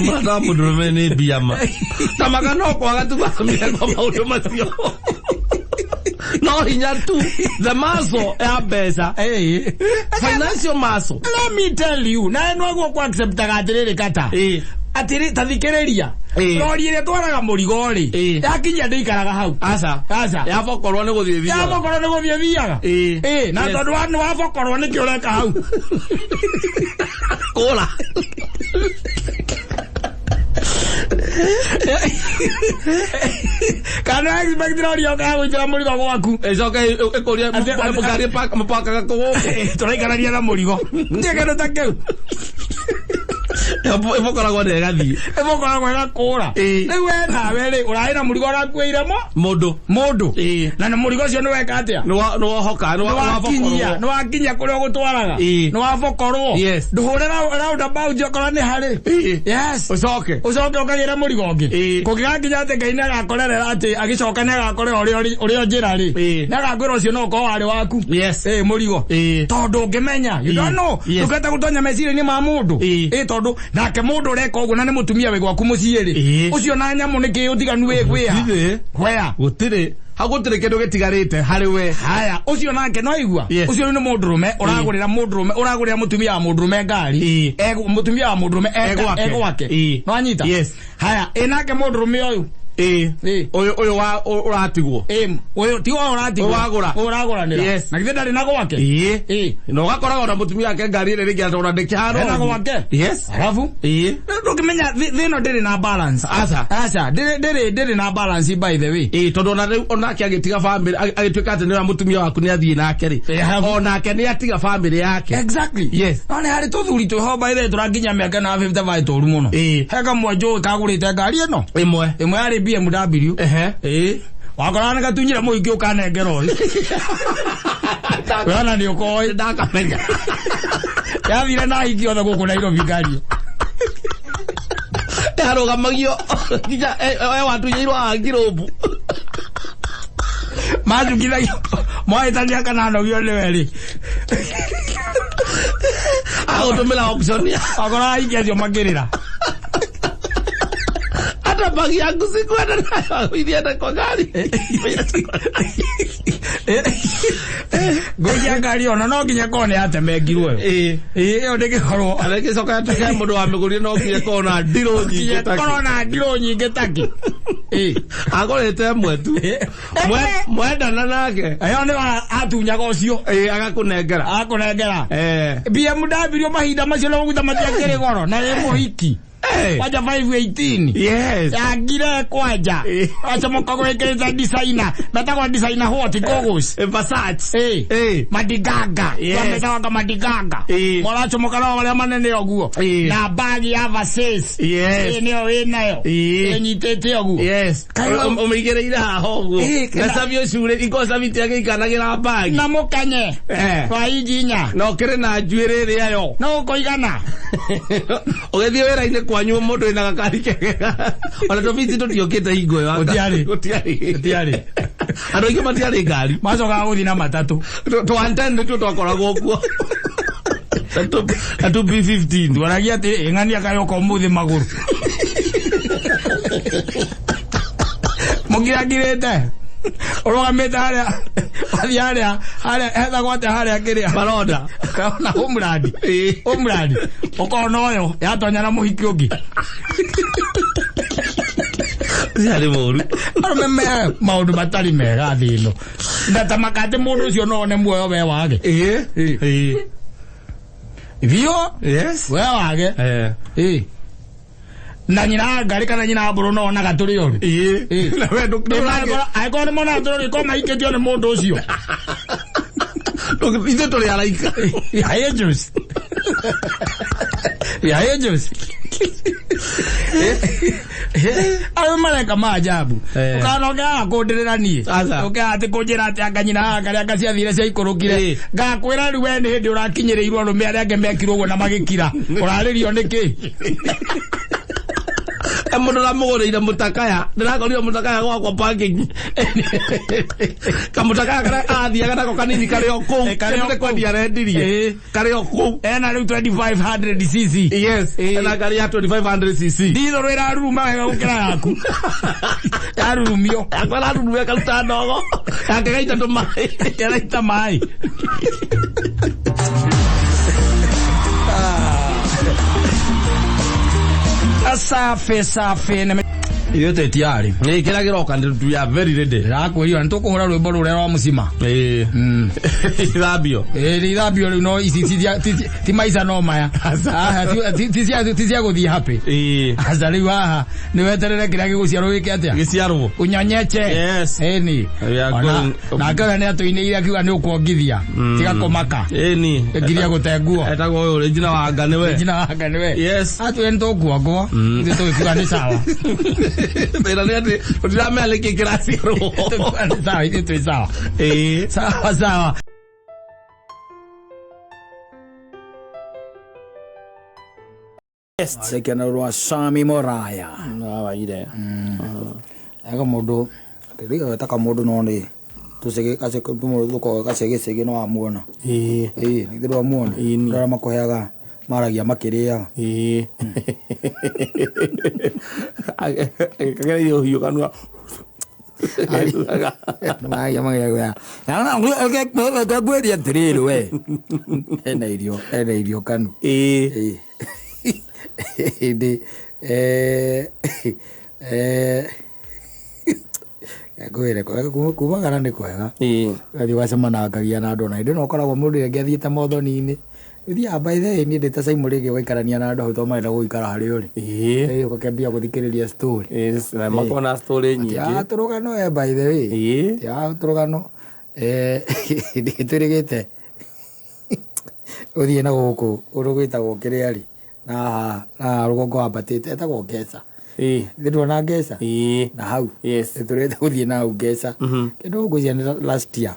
mata murume ni biama tamaga no kwaga tu bamire kwa maundu macio no hinya tu the muscle ya besa financial muscle
let me tell you na no gwo kwa accept gatirire kata atiri tathikiriria rori ire twaraga murigo ri yakinya ndikaraga hau
aca yabokorwo ni guthie
thiaga na tondu wa bokorwo ni ki ureka hau
kula
kana expect rori yoka gwitira murigo gwaku
ecoka ikuria mukari mpaka ko
turaikararia na murigo ndegero takeu
evokoragwo ne gathie
evokoragwo gakura riu we nawe ri uraira murigo urakuire
mundu
na murigo ucio ni weka atia
no hoka no
wakinya kuria gutwaraga no wabokorwo nduhurira round about jokora ni hari yes ucoke ukagira murigo ungi kugigakinya ati ngai nagakorera ati agicoka nagakorera urio njira ri nagakwira ucio no ko wari waku murigo tondu ngimenya you don't know ukata gutonya meciria-ini ma mundu tondu nake mundu ureka uguo na ni mutumia we gwaku mucii ri ucio na nyamu niki utiganu we gwia
gutire hagutire kindu gitigarite hari we
haya ucio nake no igua ucio ni mundurume uragurira mutumia wa mundurume ngari mutumia wa mundurume gwake no anyita haya nake mundurume uyu uyu wa uratigwo uyu ti wa uratigwo uragura nira na kithe ndari na gwake no gakoraga na mutumia wake ngari ire ringi atora ndikiharo na gwake arafu ndukimenya thino ndiri na balance aca ndiri na balance by the way
tondu onake agitiga family agituika ati niwa mutumia waku ni athii nake ri onake ni atiga family yake
exactly no ni hari tuthuri tuho by the way turanginya miaka na 55 toru muno heka mwanjo kagurite ngari ino imwe ari BMW wakorana gatunyira muingi ukanengera uyu wana ni ukoi
ndakamenya
yathire na hiki othe guku Nairobi ngari
yarugamagio nginya watu nyeirwo angirobu
majukithagio Mwaitania kana nogio ni weri.
Agutumira option ya.
Akora ingecio makirira.
Hata bagi yangu sikwenda nayo. Ilienda kwa gari.
Goja gari ona no nginya kone atemengirwe. Iyo ndigikorwo.
Aragicoka atake mundu wa miguri no nginya kona ndiro nyingi taki.
Kona ndiro nyingi taki.
Agorete mwetu. Mwendana nake.
Ayo ni atunyaga ucio.
Agakunengera.
Akunengera. BMW mahinda macio no guta matiakire goro na ni muhiki. Waja 518.
Yes.
Agire kwaja. Acha mukagwe keza designer. Nataka designer hot gogos.
Versace.
Madigaga. Yametaka madigaga. Moracho mukala wale manene oguo. Na bagi ya Versace.
Yes.
Niyo nayo. Enyitete oguo.
Yes. Umigere ira hogo. Na sabio shure ikosa biti yake ikanagira bagi.
Na mukanye. Waiginya.
No kere na jwere yayo.
No koigana.
Ogethie wera ine kwanyu mundu ina gakari kegega. Ona tofiti tutiokete hingo yo. Otiari. Ando ingi matiari ngari.
Macoka guthi na matatu.
Twantende tu twakoragwo kuo. Atu B15
waragia ati ng'ani akayoko muthi maguru. Mugiragirete. Orogamete haria hetha gwate haria kiria baroda kana umradi ukona oyo yatonya na muhiki ungi
yari moru
arumeme maundu matari mega thino ndatamakate mundu ucio none muoyo we wage Vio?
Yes.
We wage na nyina ngari kana nyina mburu no na gaturi yo
na we
aiko ni mona turi ko maiketio ni mundu ucio
ite turi araika
ya juice ayo mareka maajabu ukanoga akundirira nie uka ati kunjira ati anganyina ngari akaciathire cia ikurukire ngakwira ri we ni hindi urakinyirirwo rume aria ange mekirwo uguo na magikira uraririo niki
mundu la mugureire mutakaya ndirakorire mutakaya gwakwa parking kamutakaya kana athiaga nako kanini kari o kou kari kwa ndiarendirie kari o kou
ena riu 2500cc
yes ena gari ya 2500cc
ndiro rwira ruma wega gukira yaku yarurumio
akwala rurumia karuta ndogo akaita tumai
yaraita mai safi iyo tetiari
kila giroka ndu ya very ready
rako hiyo ntukuhura rwimbo rure rwa musima
irabio
irabio no isi ti maisa no maya tisia guthi happy azali wa ni weterere kira giguciarwo wike atia
giciarwo
unyonyeche
yes
ni na kana ni atuine ira kiuga ni ukwongithia tiga komaka
ni
ngiria gutenguo
etago uyu regina wanga niwe
yes atu ento kuagwa ndi to kiuga ni sawa
pero nete utirame aleke gracias
sawa itu sawa sawa sekena rwa Sami Moraya
waire
ega mundu riga taka mundu no ni tusege kase mundu ko kase no amuona ni ndiro amuona ndara makoyaga maragia makiria
kagera yo kanwa
ya magaya ya gweri atriro we ena irio kanu ndi gwere kumagana ni kwega athi wacemanangagia na andu na ndi no koragwo mundu ngi athiite mothoni-ini thia by the way ni ndita Simon rigi gwikarania na andu hau to marenda guikara hari uri ukakambia guthikiriria story
na makona story nyingi
ya turugano by the way ya turugano nditurigite uthie na guku urugita gukiriari na rugongo ambatite etagwo Ngesa nditwo na Ngesa na hau turete guthie na hau Ngesa kindu nguzia last year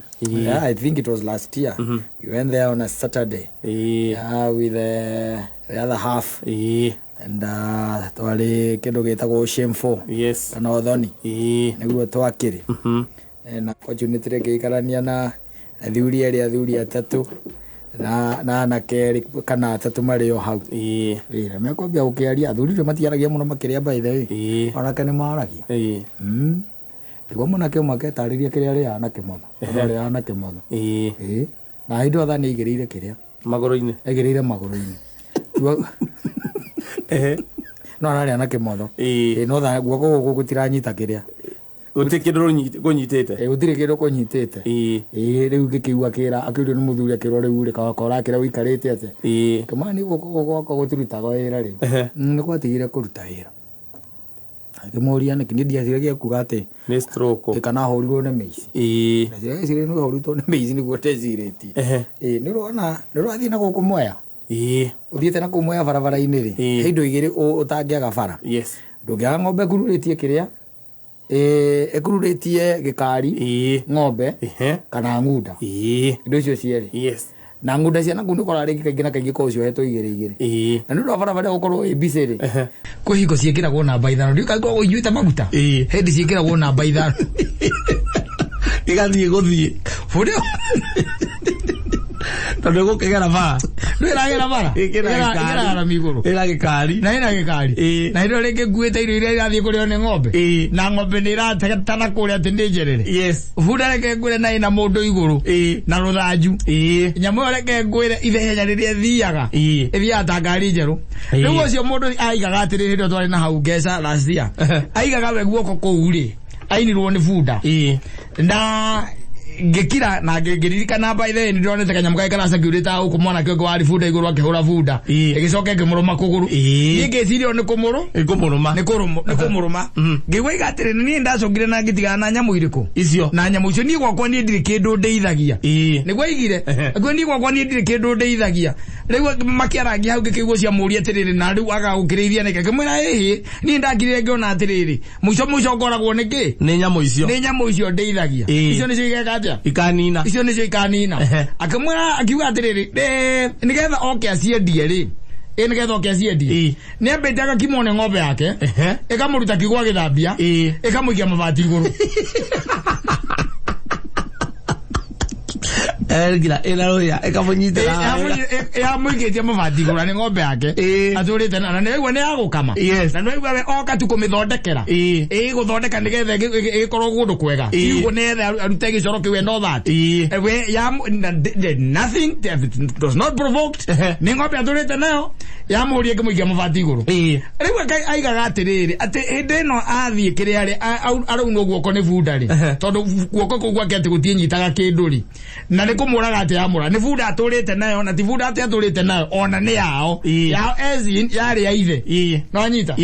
I think it was last year we went there on a Saturday with the other half and twari kindu gitagwo shameful kana othoni niguo twakiri na opportunity ngiikarania na athuri ari athuri atatu na anake kana atatu marĩ o hau na mekwambia gũkĩaria athuri nĩ matiaragia mũno makĩria by the way anake nĩ maragia nĩguo mwanake ũmwe aketarĩria kĩrĩa arĩ anake motho arĩ anake motho na indo othe nĩ aigĩrĩire kĩrĩa
magũrũ-inĩ
aigĩrĩire magũrũ-inĩ no ararĩ anake motho no tha guoko gũkũ gũtiranyita kĩrĩa
gũtirĩ kĩndũ kũnyitĩte
gũtirĩ kĩndũ kũnyitĩte rĩu gĩkĩigua kĩra akĩũrio nĩ mũthuri akĩrwo rĩu rĩ kawakora kĩrĩa ũikarĩte atĩa kamani guoko gwakwa gũtirutaga wĩra rĩu nĩ gwatigire kũruta wĩra akĩmũria nĩkĩ nĩ ndiaciragia kuga atĩ
nĩ stroke
kana ahũrirwo nĩ mĩici na ciagĩcirĩ nĩ ahũrirwo nĩ mĩici nĩguo ndecirĩtie nĩ ũrathiĩ na gũkũ Mwea ũthiĩte na kũu Mwea barabara-inĩ rĩ he indo igĩrĩ ũtangĩaga bara ndũngĩaga ng'ombe ĩkururĩtie kĩrĩa ĩkururĩtie gĩkari ng'ombe kana ng'unda indo icio cierĩ na ng'unda cia naku nĩ ũkoraga rĩngĩ kaingĩ na kaingĩ korwo ciohetwo igĩrĩ na nĩ ũndũ wa barabara gũkorwo ĩ mbicĩ rĩ kwĩ hingo ciĩkĩragwo namba ithano ndiũĩ kaingĩ inyuĩte maguta hĩndĩ ciĩkĩragwo namba ithano
igathiĩ gũthiĩ
bũrĩ
tondũ gũkĩgera bara
nĩ ĩragera bara ĩgera migũrũ
ĩra gĩkari
na ĩna gĩkari na hĩndĩ ĩyo rĩngĩ nguĩte irio iria irathiĩ kũrĩo nĩ ng'ombe na ng'ombe nĩ ĩratetana kũrĩa atĩ nĩ njerere bunda reke ngwĩre na ĩna mũndũ igũrũ na rũthanju nyamũ ĩyo reke ngwĩre ithenya rĩrĩa ĩthiaga ta ngari njerũ rĩu ũcio mũndũ aigaga atĩrĩrĩ hĩndĩ ĩyo twarĩ na hau Ngeca last year aigaga we guoko kũu rĩ ainirwo nĩ bunda na ngĩkira na ngĩririkana by the way nĩndonete kanyamũ gake karacakiurĩte gũkũ mwanake ũngĩ warĩ bunda igũrũ akĩhũra bunda ĩgĩcoka ĩkĩmũrũma kũgũrũ niĩ ngĩciria nĩ kũmũrũma ngĩigua igatĩrĩ niĩ ndacokire na ngĩtigana na nyamũ irĩkũ icio na nyamũ icio niĩ gwakwa niĩ ndirĩ kĩndũ ndeithagia nĩguo aigire niĩ gwakwa niĩ ndirĩ kĩndũ ndeithagia rĩu makĩarangia hau ngĩkĩigua ciamũria atĩrĩrĩ na rĩu agagũkĩrĩithia nĩkĩ ngĩmwĩra ĩhĩ niĩ ndakirire ngĩona atĩrĩrĩ mũico ngoragwo nĩkĩ nĩ nyamũ icio ndeithagia icio nĩcio igeka
ikanina
icio nĩcio ikanina akĩmwĩra akiuga atĩrĩrĩ nĩgetha oke aciendie rĩ nĩgetha oke aciendie nĩambĩte agakimwo nĩ ng'ombe yake ĩkamũruta kĩgwa gĩthambia ĩkamũikia mabati igũrũ
Ergira ina roya ekamunyitira
ya muigetie mabati igũrũ nĩ ng'ombe yake atũrĩte na nĩguo nĩ agũkama na nĩguo we oka tu kũmĩthondekera gũthondeka nĩgetha ĩgĩkorwo kũndũ kwega iguo nĩgetha arute gĩcoro kĩu no that we ya nothing does not provoked nĩ ng'ombe atũrĩte nayo ya mũhũria ngĩmũikia mabati igũrũ rĩu aigaga atĩrĩrĩ atĩ hĩndĩ ĩno athiĩ kĩrĩa rĩ araunwo guoko nĩ bunda rĩ tondũ guoko kũu gwake atĩ gũtiĩnyitaga kĩndũ rĩ na nĩ kũmũraga atĩ yamũra nĩ bunda atũrĩte nayo na ti bunda atĩ atũrĩte nayo ona nĩ yao ezin yarĩ ya ithe no anyita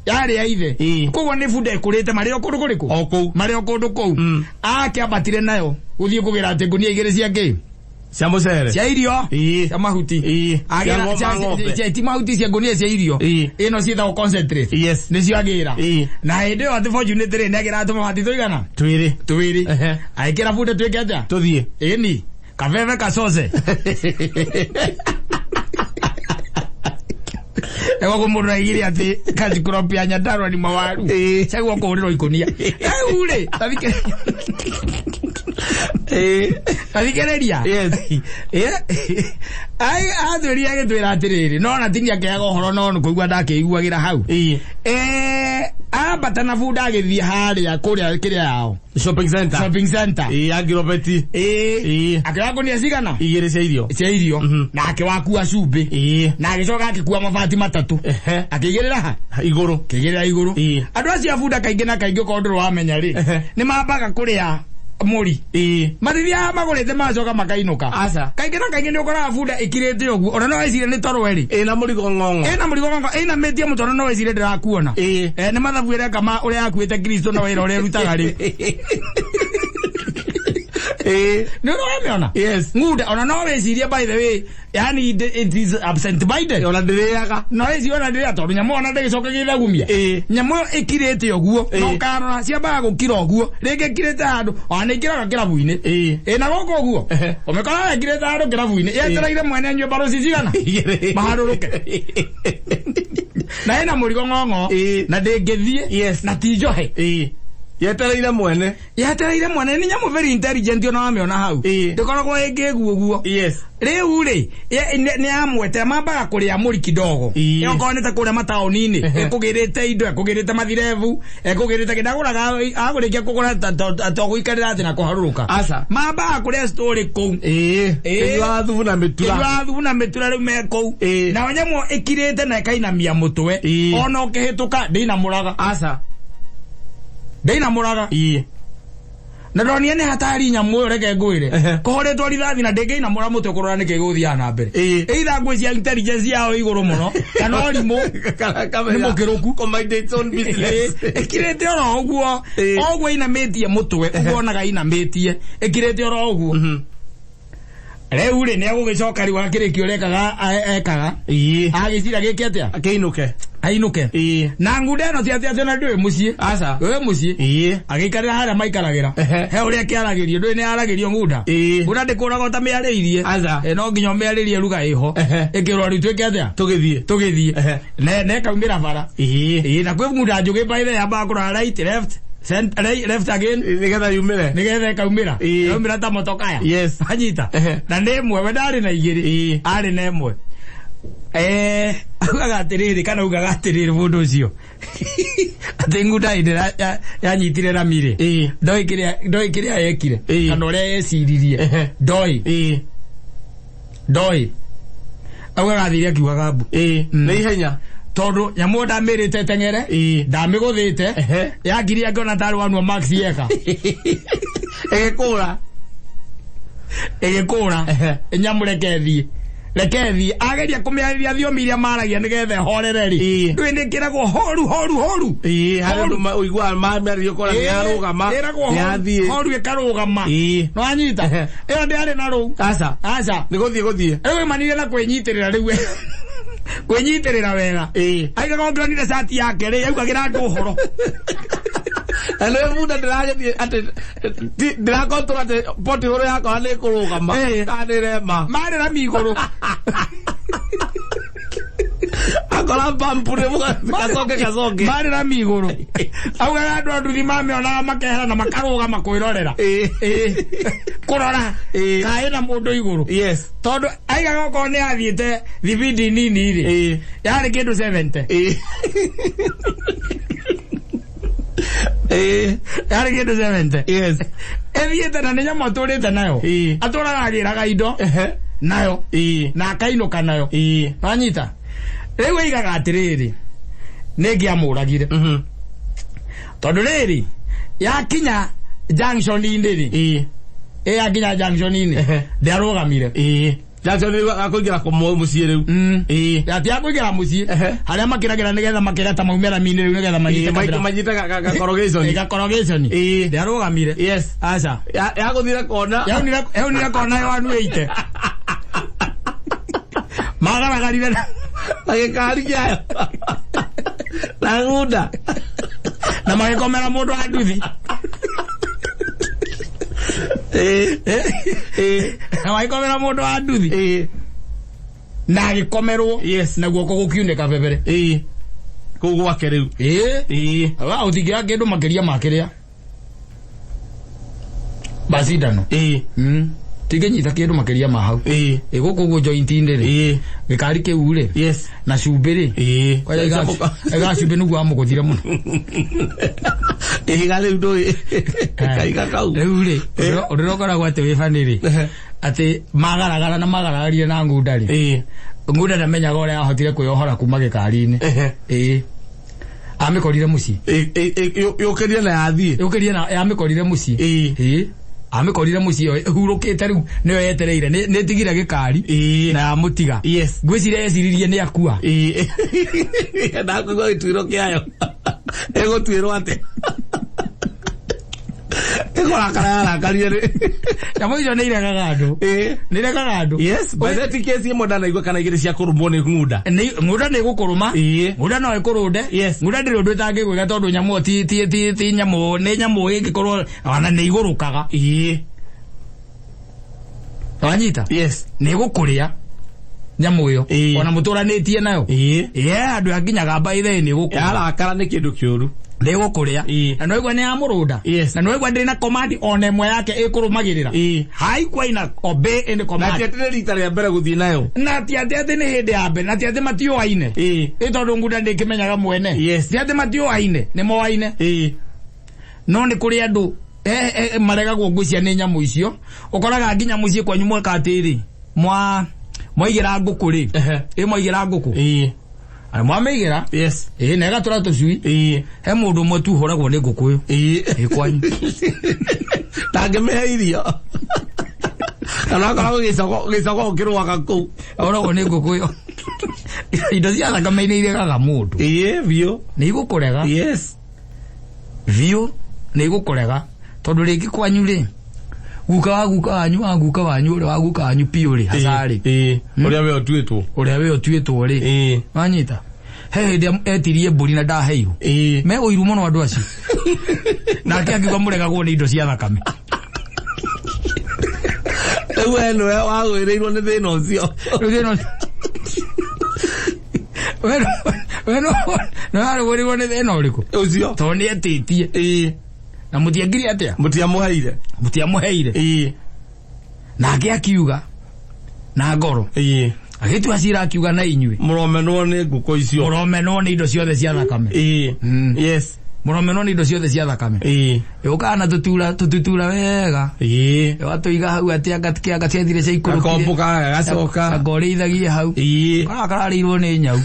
yarĩ ya ithe koguo nĩ bunda ĩkũrĩte marĩ o kũndũ kũrĩkũ marĩ o kũndũ kũu akĩambatire nayo gũthiĩ kũgĩra atĩ ngũnia igĩrĩ cia ngĩ
cia mucere
cia irio cia mahuti ti mahuti cia ngũnia cia irio ĩno ciĩtagwo concentrate nĩcio agĩra na hĩndĩ ĩyo atĩ fortunate rĩ nĩ agĩra tũmabati tũigana twĩrĩ agĩkĩra bunda twĩke atĩa
tũthiĩ
ĩni kabebe kacoce ewa kũmũrũra igĩrĩ atĩ kazikuropia nyandarwa ni mawaru cagua kũhũrĩrwo ikonia urĩ athikĩrĩria atwĩria agĩtwĩra atĩrĩrĩ no na tini akĩaga ũhoro no kũigua ndakĩiguagĩra hau ambata na bunda agĩthiĩ harĩa kũrĩa kĩrĩa yao
shopping center agirobeti
akĩoya ngũnia cigana
igĩrĩ
cia irio nake wakua cumbĩ na agĩcoka agĩkua mabati matatũ akĩigĩrĩra
igũrũ
andũ acio a bunda kaingĩ na kaingĩ ũkorwo ndũrĩ wamenya rĩ nĩ mambaga kũrĩa muri marĩria magũrĩte macoka makainũka kaingĩ na kaingĩ nĩ ũkoraga bunda ĩkirĩte ũguo ona no wecire nĩ torweri
ĩna mũrigo ng'ong'o
ĩna mĩtie mũtoro no wecire ndĩrakuona nĩ mathabu ĩreka ma ũrĩa yakuĩte Kristo na wĩra ũrĩa ĩrutaga rĩ nĩ ũramĩona ng'unda ona no wecirie by the way yani it is absent minded
ona ndĩrĩaga
no wecirie ona ndĩrĩa tondũ nyamũ ona ndĩgĩcoka gĩthagumia nyamũ ĩkirĩte ũguo no karora ciambaga gũkira ũguo rĩngĩ ĩkirĩte handũ ona ĩkĩraga kĩrabu-inĩ na gũkũ ũguo ũmĩkoraga ĩkirĩte handũ kĩrabu-inĩ yetereire mwene nyũmba rũci cigana maharũrũke na ĩna mũrigo ng'ong'o na ndĩngĩthiĩ na ti njohe
yetereire mwene
ni nyamu very intelligent ona wameona hau ndikoragwo ingiguo guo riu ri ni amwete mambaga kuria muri kidogo yokonete kuria mataoni-ini ekugirite indo ekugirite mathirevu ekugirite kidaguraga agurikia kugura atoguikarira ati na kuharuruka mambaga kuria story kou
kinywa thubu na mitura
riu mekou na onyamu ikirite na ikainamia mutwe ona ukihituka ndinamuraga na ndonio ni hatari nyamu reke ngwire kohoretwo rithathi na ndingeina mura mutwe kurora niki guthia na mbere either ngwe cia intelligence yao iguru muno kana orimu ni mukiruku
command its own business
ikirete oro oguo inametie mutwe ubonaga inametie ikirete oro oguo riu ri ni agugicoka riu akirikio rekaga ekaga agicira giki atia ainuke na ngudeno tia na ndwe mucie we mucie agikarira haria maikaragira he uria kiaragirio ndwe ni aragirio nguda ndikuraga ta miariirie no nginya miariirie ruga iho ikirwa ri tweke atia tugithie ne kaumira bara na kwe nguda njugi by the aba kura right left again nigetha kaumira ta motokaya anyita na nemwe we ndari na igiri ari nemwe agatiriri kana ugagatiriri mundu ucio ati nguda indira yanyitire na mire ndoi kiria yekire kana uria yeciririe ndoi agathire akiugaga mbu
na ihenya
tondu nyamu ndamirite tengere ndamiguthite yakiria ngona tari wanwa max yeka egikura nyamu rekethie ageria kumiariria thiomi iria maragia nigethe horereri ndwi ndikiragwo horu
handu uigua mamiario kora ni arugama yathie
horu ikarugama no anyita iyo ndiari na ru aca
ni guthie
riu manire na kwinyitirira riu kwenyitirira wega aigaga ngionire shati yake ri augagira andu uhoro
alo muda ndiragethi ati ndirakontora ati poti horo yakwa ni kurugama kanire
marira miguru
akora pampure kasoke
marira miguru augaga andu thimame ona makehera na makarugama kwirorera kurora kaina mundu iguru tondu aigaga ko ni athiete thibindi nini ri yari kindu 70 yari kindu 70 ethiete na ninya maturite nayo aturaga agiraga indo nayo na akainuka nayo anyita riu aigaga atiriri ningiamuragire tondu riri yakinya junction-ini ri yakinya junction-ini ndiarugamire
Jackson akugira ko mucie riu
ati akugira mucie haria makiragira nigetha makireta maumera mini riu nigetha
manyita ga corrugation
ndiarugamire aca
yaguthire kona
yaunire kona yo anu eite magaragarire
agikari kya na nguda
na magikomera mundu anduthi magikomera mundu anduthi na agikomerwo na guoko gukiuneka bebere
kugwake riu
wa uthigira kindu makiria makiria basindano tigenyita kindu makiria ma hau guku gu joint-ini ri gikari kiu ri na cumbi ri ega cumbi nugu amuguthire muno
igale ndo kaiga kau
riu ri urirokoragwo ati wi bani ri ati magaragara na magaragarie na ngundari nguda ndamenyaga uria ahotire kuyohora kuma gikari-ini amikorire muci
yukirie na yathie
na amikorire muci amikorire muci hurukite riu niyo yetereire ni tigira gikari na mutiga ngwiciria yeciririe ni akua
na kugo itwiro kiayo ego twiro ate ego akara karire
ya moyo ne iraga andu ni iraga andu
by that case moda na igwa kana igire cia kurumwo ni nguda
ni gukuruma nguda no ikurunde nguda ndiri undu tangi gwega tondu nyamu ti nyamu ni nyamu ingikorwo ana ni igurukaga wanyita ni gukuria nyamu yo ona muturanitie nayo andu akinyaga by the ni gukura
arakara ni kindu kiuru
ndego kuria na no igwa ni amurunda na no igwa ndina command one mwe yake ikurumagirira hai kwa ina obey and command na tiatene rita ria mbere guthii nayo na tiatete ni hindi ya mbere na tiatete matio aine itondu nguda ndikimenyaga mwene tiatete matio aine ni mo aine no ni kuri andu marega gwongwisia ni nyamu icio ukoraga nginya mucie kwa nyumwe katiri mwigira nguku ri mwigira nguku ari mwameigira nega tura tucui he mundu mwe tu horagwo ni nguku yo kwanyu
tangemehe irio kana kana gicoko kirwaga ku
horagwo ni nguku yo indo cia thakame ni iregaga mundu
bio
ni igukurega bio ni igukurega tondu ringi kwanyu ri guka wanyu uri wa guka wanyu pio ri hasari
uria we otuitwo
ri wanyita hende etirie mburi na ndaheiru me uiru muno andu acio nake akiuga muregagwo ni indo cia thakame
we no wagwirirwo ni thina ucio
no arugwirirwo ni thina uriku
ucio
to ni etitie na mutiangiri atia mutiamuheire nake akiuga na ngoro agitu acira akiuga na inyui
muromenwo ni nguko icio
muromenwo ni indo ciothe cia thakame muromenwo ni indo ciothe cia thakame ukana tututura wega watuiga hau atia gatike cethire cia ikuru
kombuka gacoka
ngorithagie hau kana kararirwo ni nyau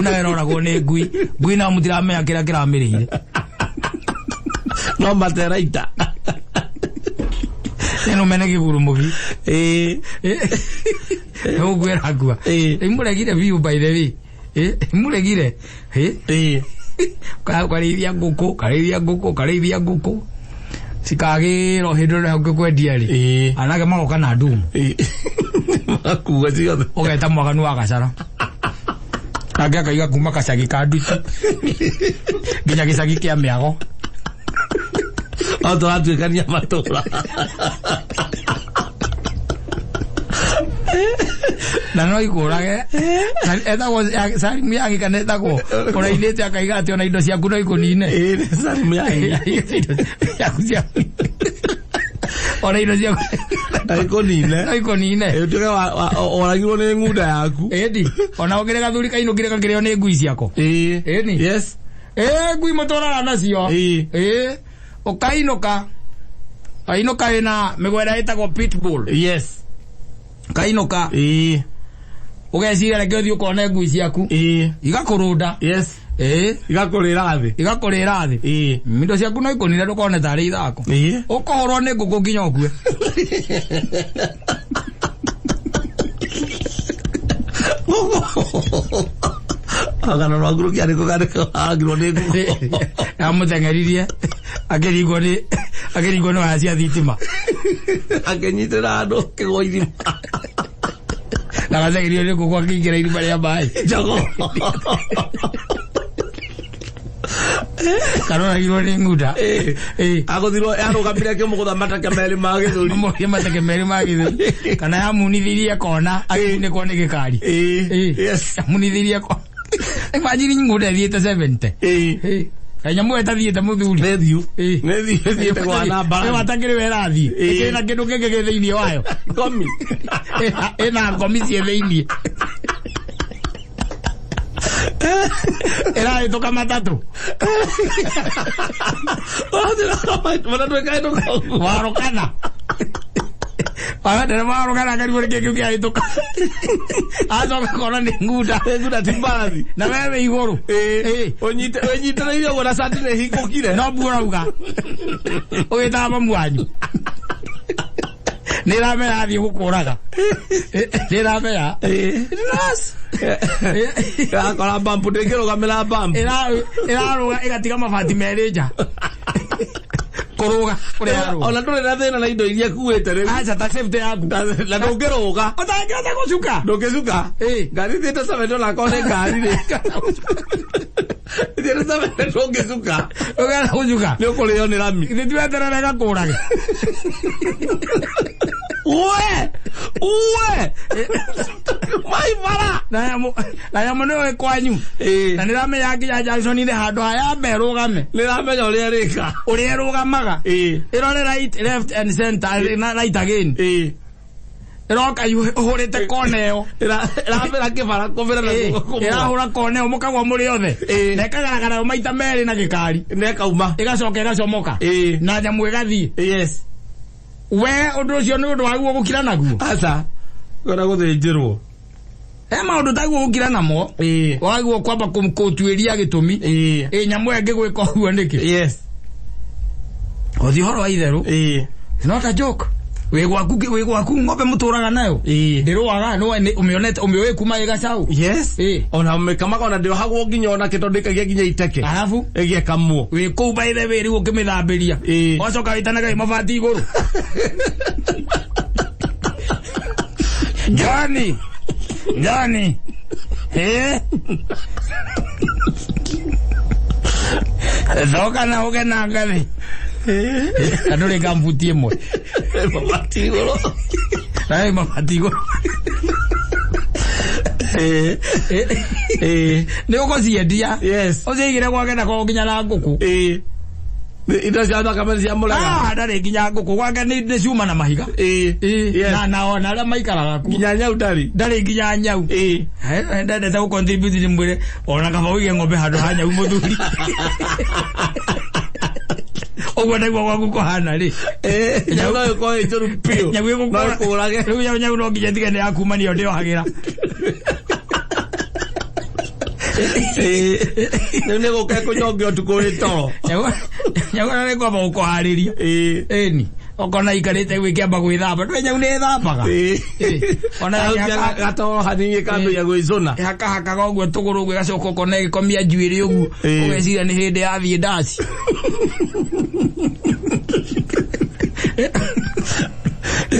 na weroragwo ni ngui na mutiramenya kira kiramirire
no materaita
eno menege gurumugi ogwera agwa imuregire view by the way imuregire karithia nguku sikagiro hindura ukikwendia ri anage magoka na ndumu
akuga ciothe
ogeta mwaganu wa gacara kage kaiga kuma kacagi ka nduti nginya gicagi kia miago
auto atuikania matura
na no ikurage etagwo Salim yangi kana etagwo urainite akaiga ati ona indo ciaku no ikunine
Salim yangi
ona indo ciaku ikunine
utuge oragirwo ni nguda yaku
edi ona ugire gathuri kainukire kakireo ni ngui ciako eni
yes
ngui mutora nacio ukainuka ina migwera itagwo pitbull kainuka ugeciria reke uthii ukone ngui ciaku igakurunda
igakurira
thi indo ciaku no ikunire ndukone tari ithako ukohorwo ni nguku nginya ukue
agana no aguru kiari ko agiro ni nguku
amutengeririe akeringwo ni wacia thitima
akenyitira andu kigoithima
na gathegirio ni nguku akingira irima ria mai
jogo
karora giro ni nguda
agothirwo arugamire ke mugutha matake meri ma githuri
matake meri ma githuri kana yamunithirie kona agine kone gikari
yes
amunithirie kona imagine nguda thiete 70 kanya mweta thiete muthuri
nethiu kwa namba
we watangire werathi ikena kindu kenge githiini wayo
ngomi
ena ngomi cie thiini era itoka matatu warokana Ada maro kana kari wore keke kia itoka. Azo kona ni nguda timbathi. Na wewe iguru. Onyite na iyo gora sati ne hiko kire. No bura uga. Oye taba mwanyu. Nirame athi gukuraga. Nirame Ras.
Akora bambu ndengero gamela bambu.
Iraruga igatiga mabati mereja. Koroga uri aru ona ndore na thina na indo iria kuwete riu acha ta safety yaku la ndongeroga otangirata gucuka ndongecuka ngari thita sabedo la kone ngari ri thita sabedo ndongecuka ogara gucuka ni ukurio ni rami thitwe terere gakurage
mai bara
na ya muno kwanyu na nirame yaki ya Jackson ile hado haya berugame
nirame uri rika
uri rugamaga irore right left and center right again Roka uhurite koneo
ira kibara kumira na
ira hura koneo mukagwa muri othe nekagaragara maita meri na gikari
nekauma
igacoka igacomoka na nyamu igathie
yes
we undu ucio ni undu waguo gukira naguo
asa gora guthinjirwo
maundu taguo gukira namo waguo kwamba kumkutuiria gitumi nyamu enge gwika uguo niki
yes
othi horo wa itheru it's not a joke we gwaku ngombe muturaga nayo ndiruaga no umionete umioe kuma igacau
yes ona umekamaga ona ndio hagwo nginya ona kitondekagia nginya iteke
alafu
egie kamwo
we kuba ile weri ukimithambiria wacoka witanaga mabati iguru Johnny zoka na uge na ngathi andure gambutie mwe
mabatigoro
ai mabatigoro ni ukozie dia
yes
ozigire gwake na ko nginya na nguku
indo cia thakame cia muraga
ndari nginya nguku gwake ni ciuma na mahiga na ona ala maikaraga ku
nginya nyau ndari
nginya nyau ndende ta contribute mwire ona kaba uige ngombe hando ha nyau muthuri ogwa ndagwa gwaku kohana ri
nyau ko itoru pio
nyau ko kurage nyau no nginya tigane akumania ndio hagira
nene go keko nyoge otukore to
nyau na ko ba ko hariria ni okona ikarite gwikiamba gwithamba ndwe nyau ne thambaga
ona gato haninge kandu ya gwizona
haka gogwo tuguru gwe gacoka kone gikomia njuiri ugu ugecira ni hindi ya thie ndasi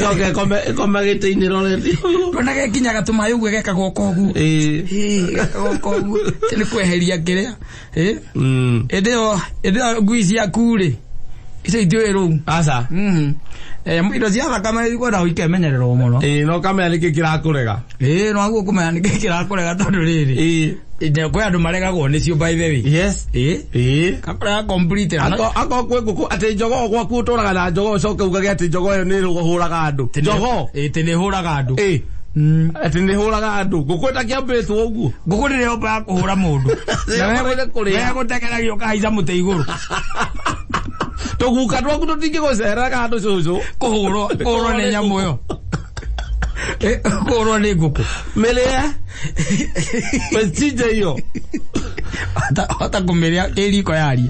okay come gete-ini roreti
kona gekinya gatuma yugu geka goko gu goko gu tele kweheria kiria edio guici yakure ise itwero
asa
indo cia thakame ikwenda ikemenyererwo muno
no kamenya niki kirakurega
no aguo kumenya niki kirakurega tondu riri kwe andu maregagwo nicio by the way
yes
kakora complete
ako kwe guku ati njogo gwaku uturaga na njogo coke ugage ati njogo yo ni ruhuraga andu njogo
tene huraga andu
ati ni huraga andu gukwenda kiambitwo uguo
guku ni omba kuhura mundu na gutekeragio kahaica muti iguru
tuguka twaku tutingi guceraga andu cucu
kuhurwo ni nyamu yo kuhurwo ni nguku
melia pesije hiyo
hata kumelia eriko yari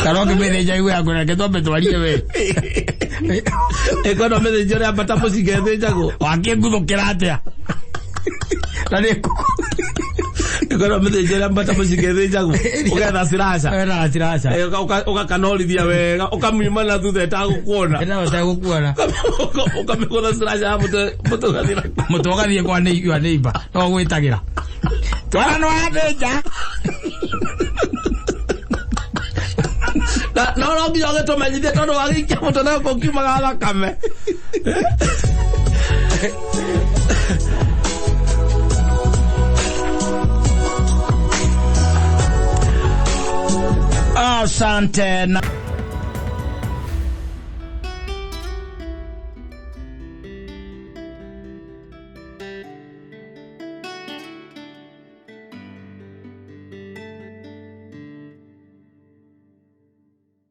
karo kimeja iwe agora ketombe twarie we
ekono meja ya batapo sigende jago
wake nguthukira atia nani
ekono meja ya batapo sigende jago ugetha sirasha uka kanolithia wega ukamwima na thutha etagukuona
ena utagukuona
ukamekona sirasha
mutogathie kwa neiba no gwitagira twana no abeja
no nginya getumenyithie tondu wagikia mutu na kukiumaga thakame
asante na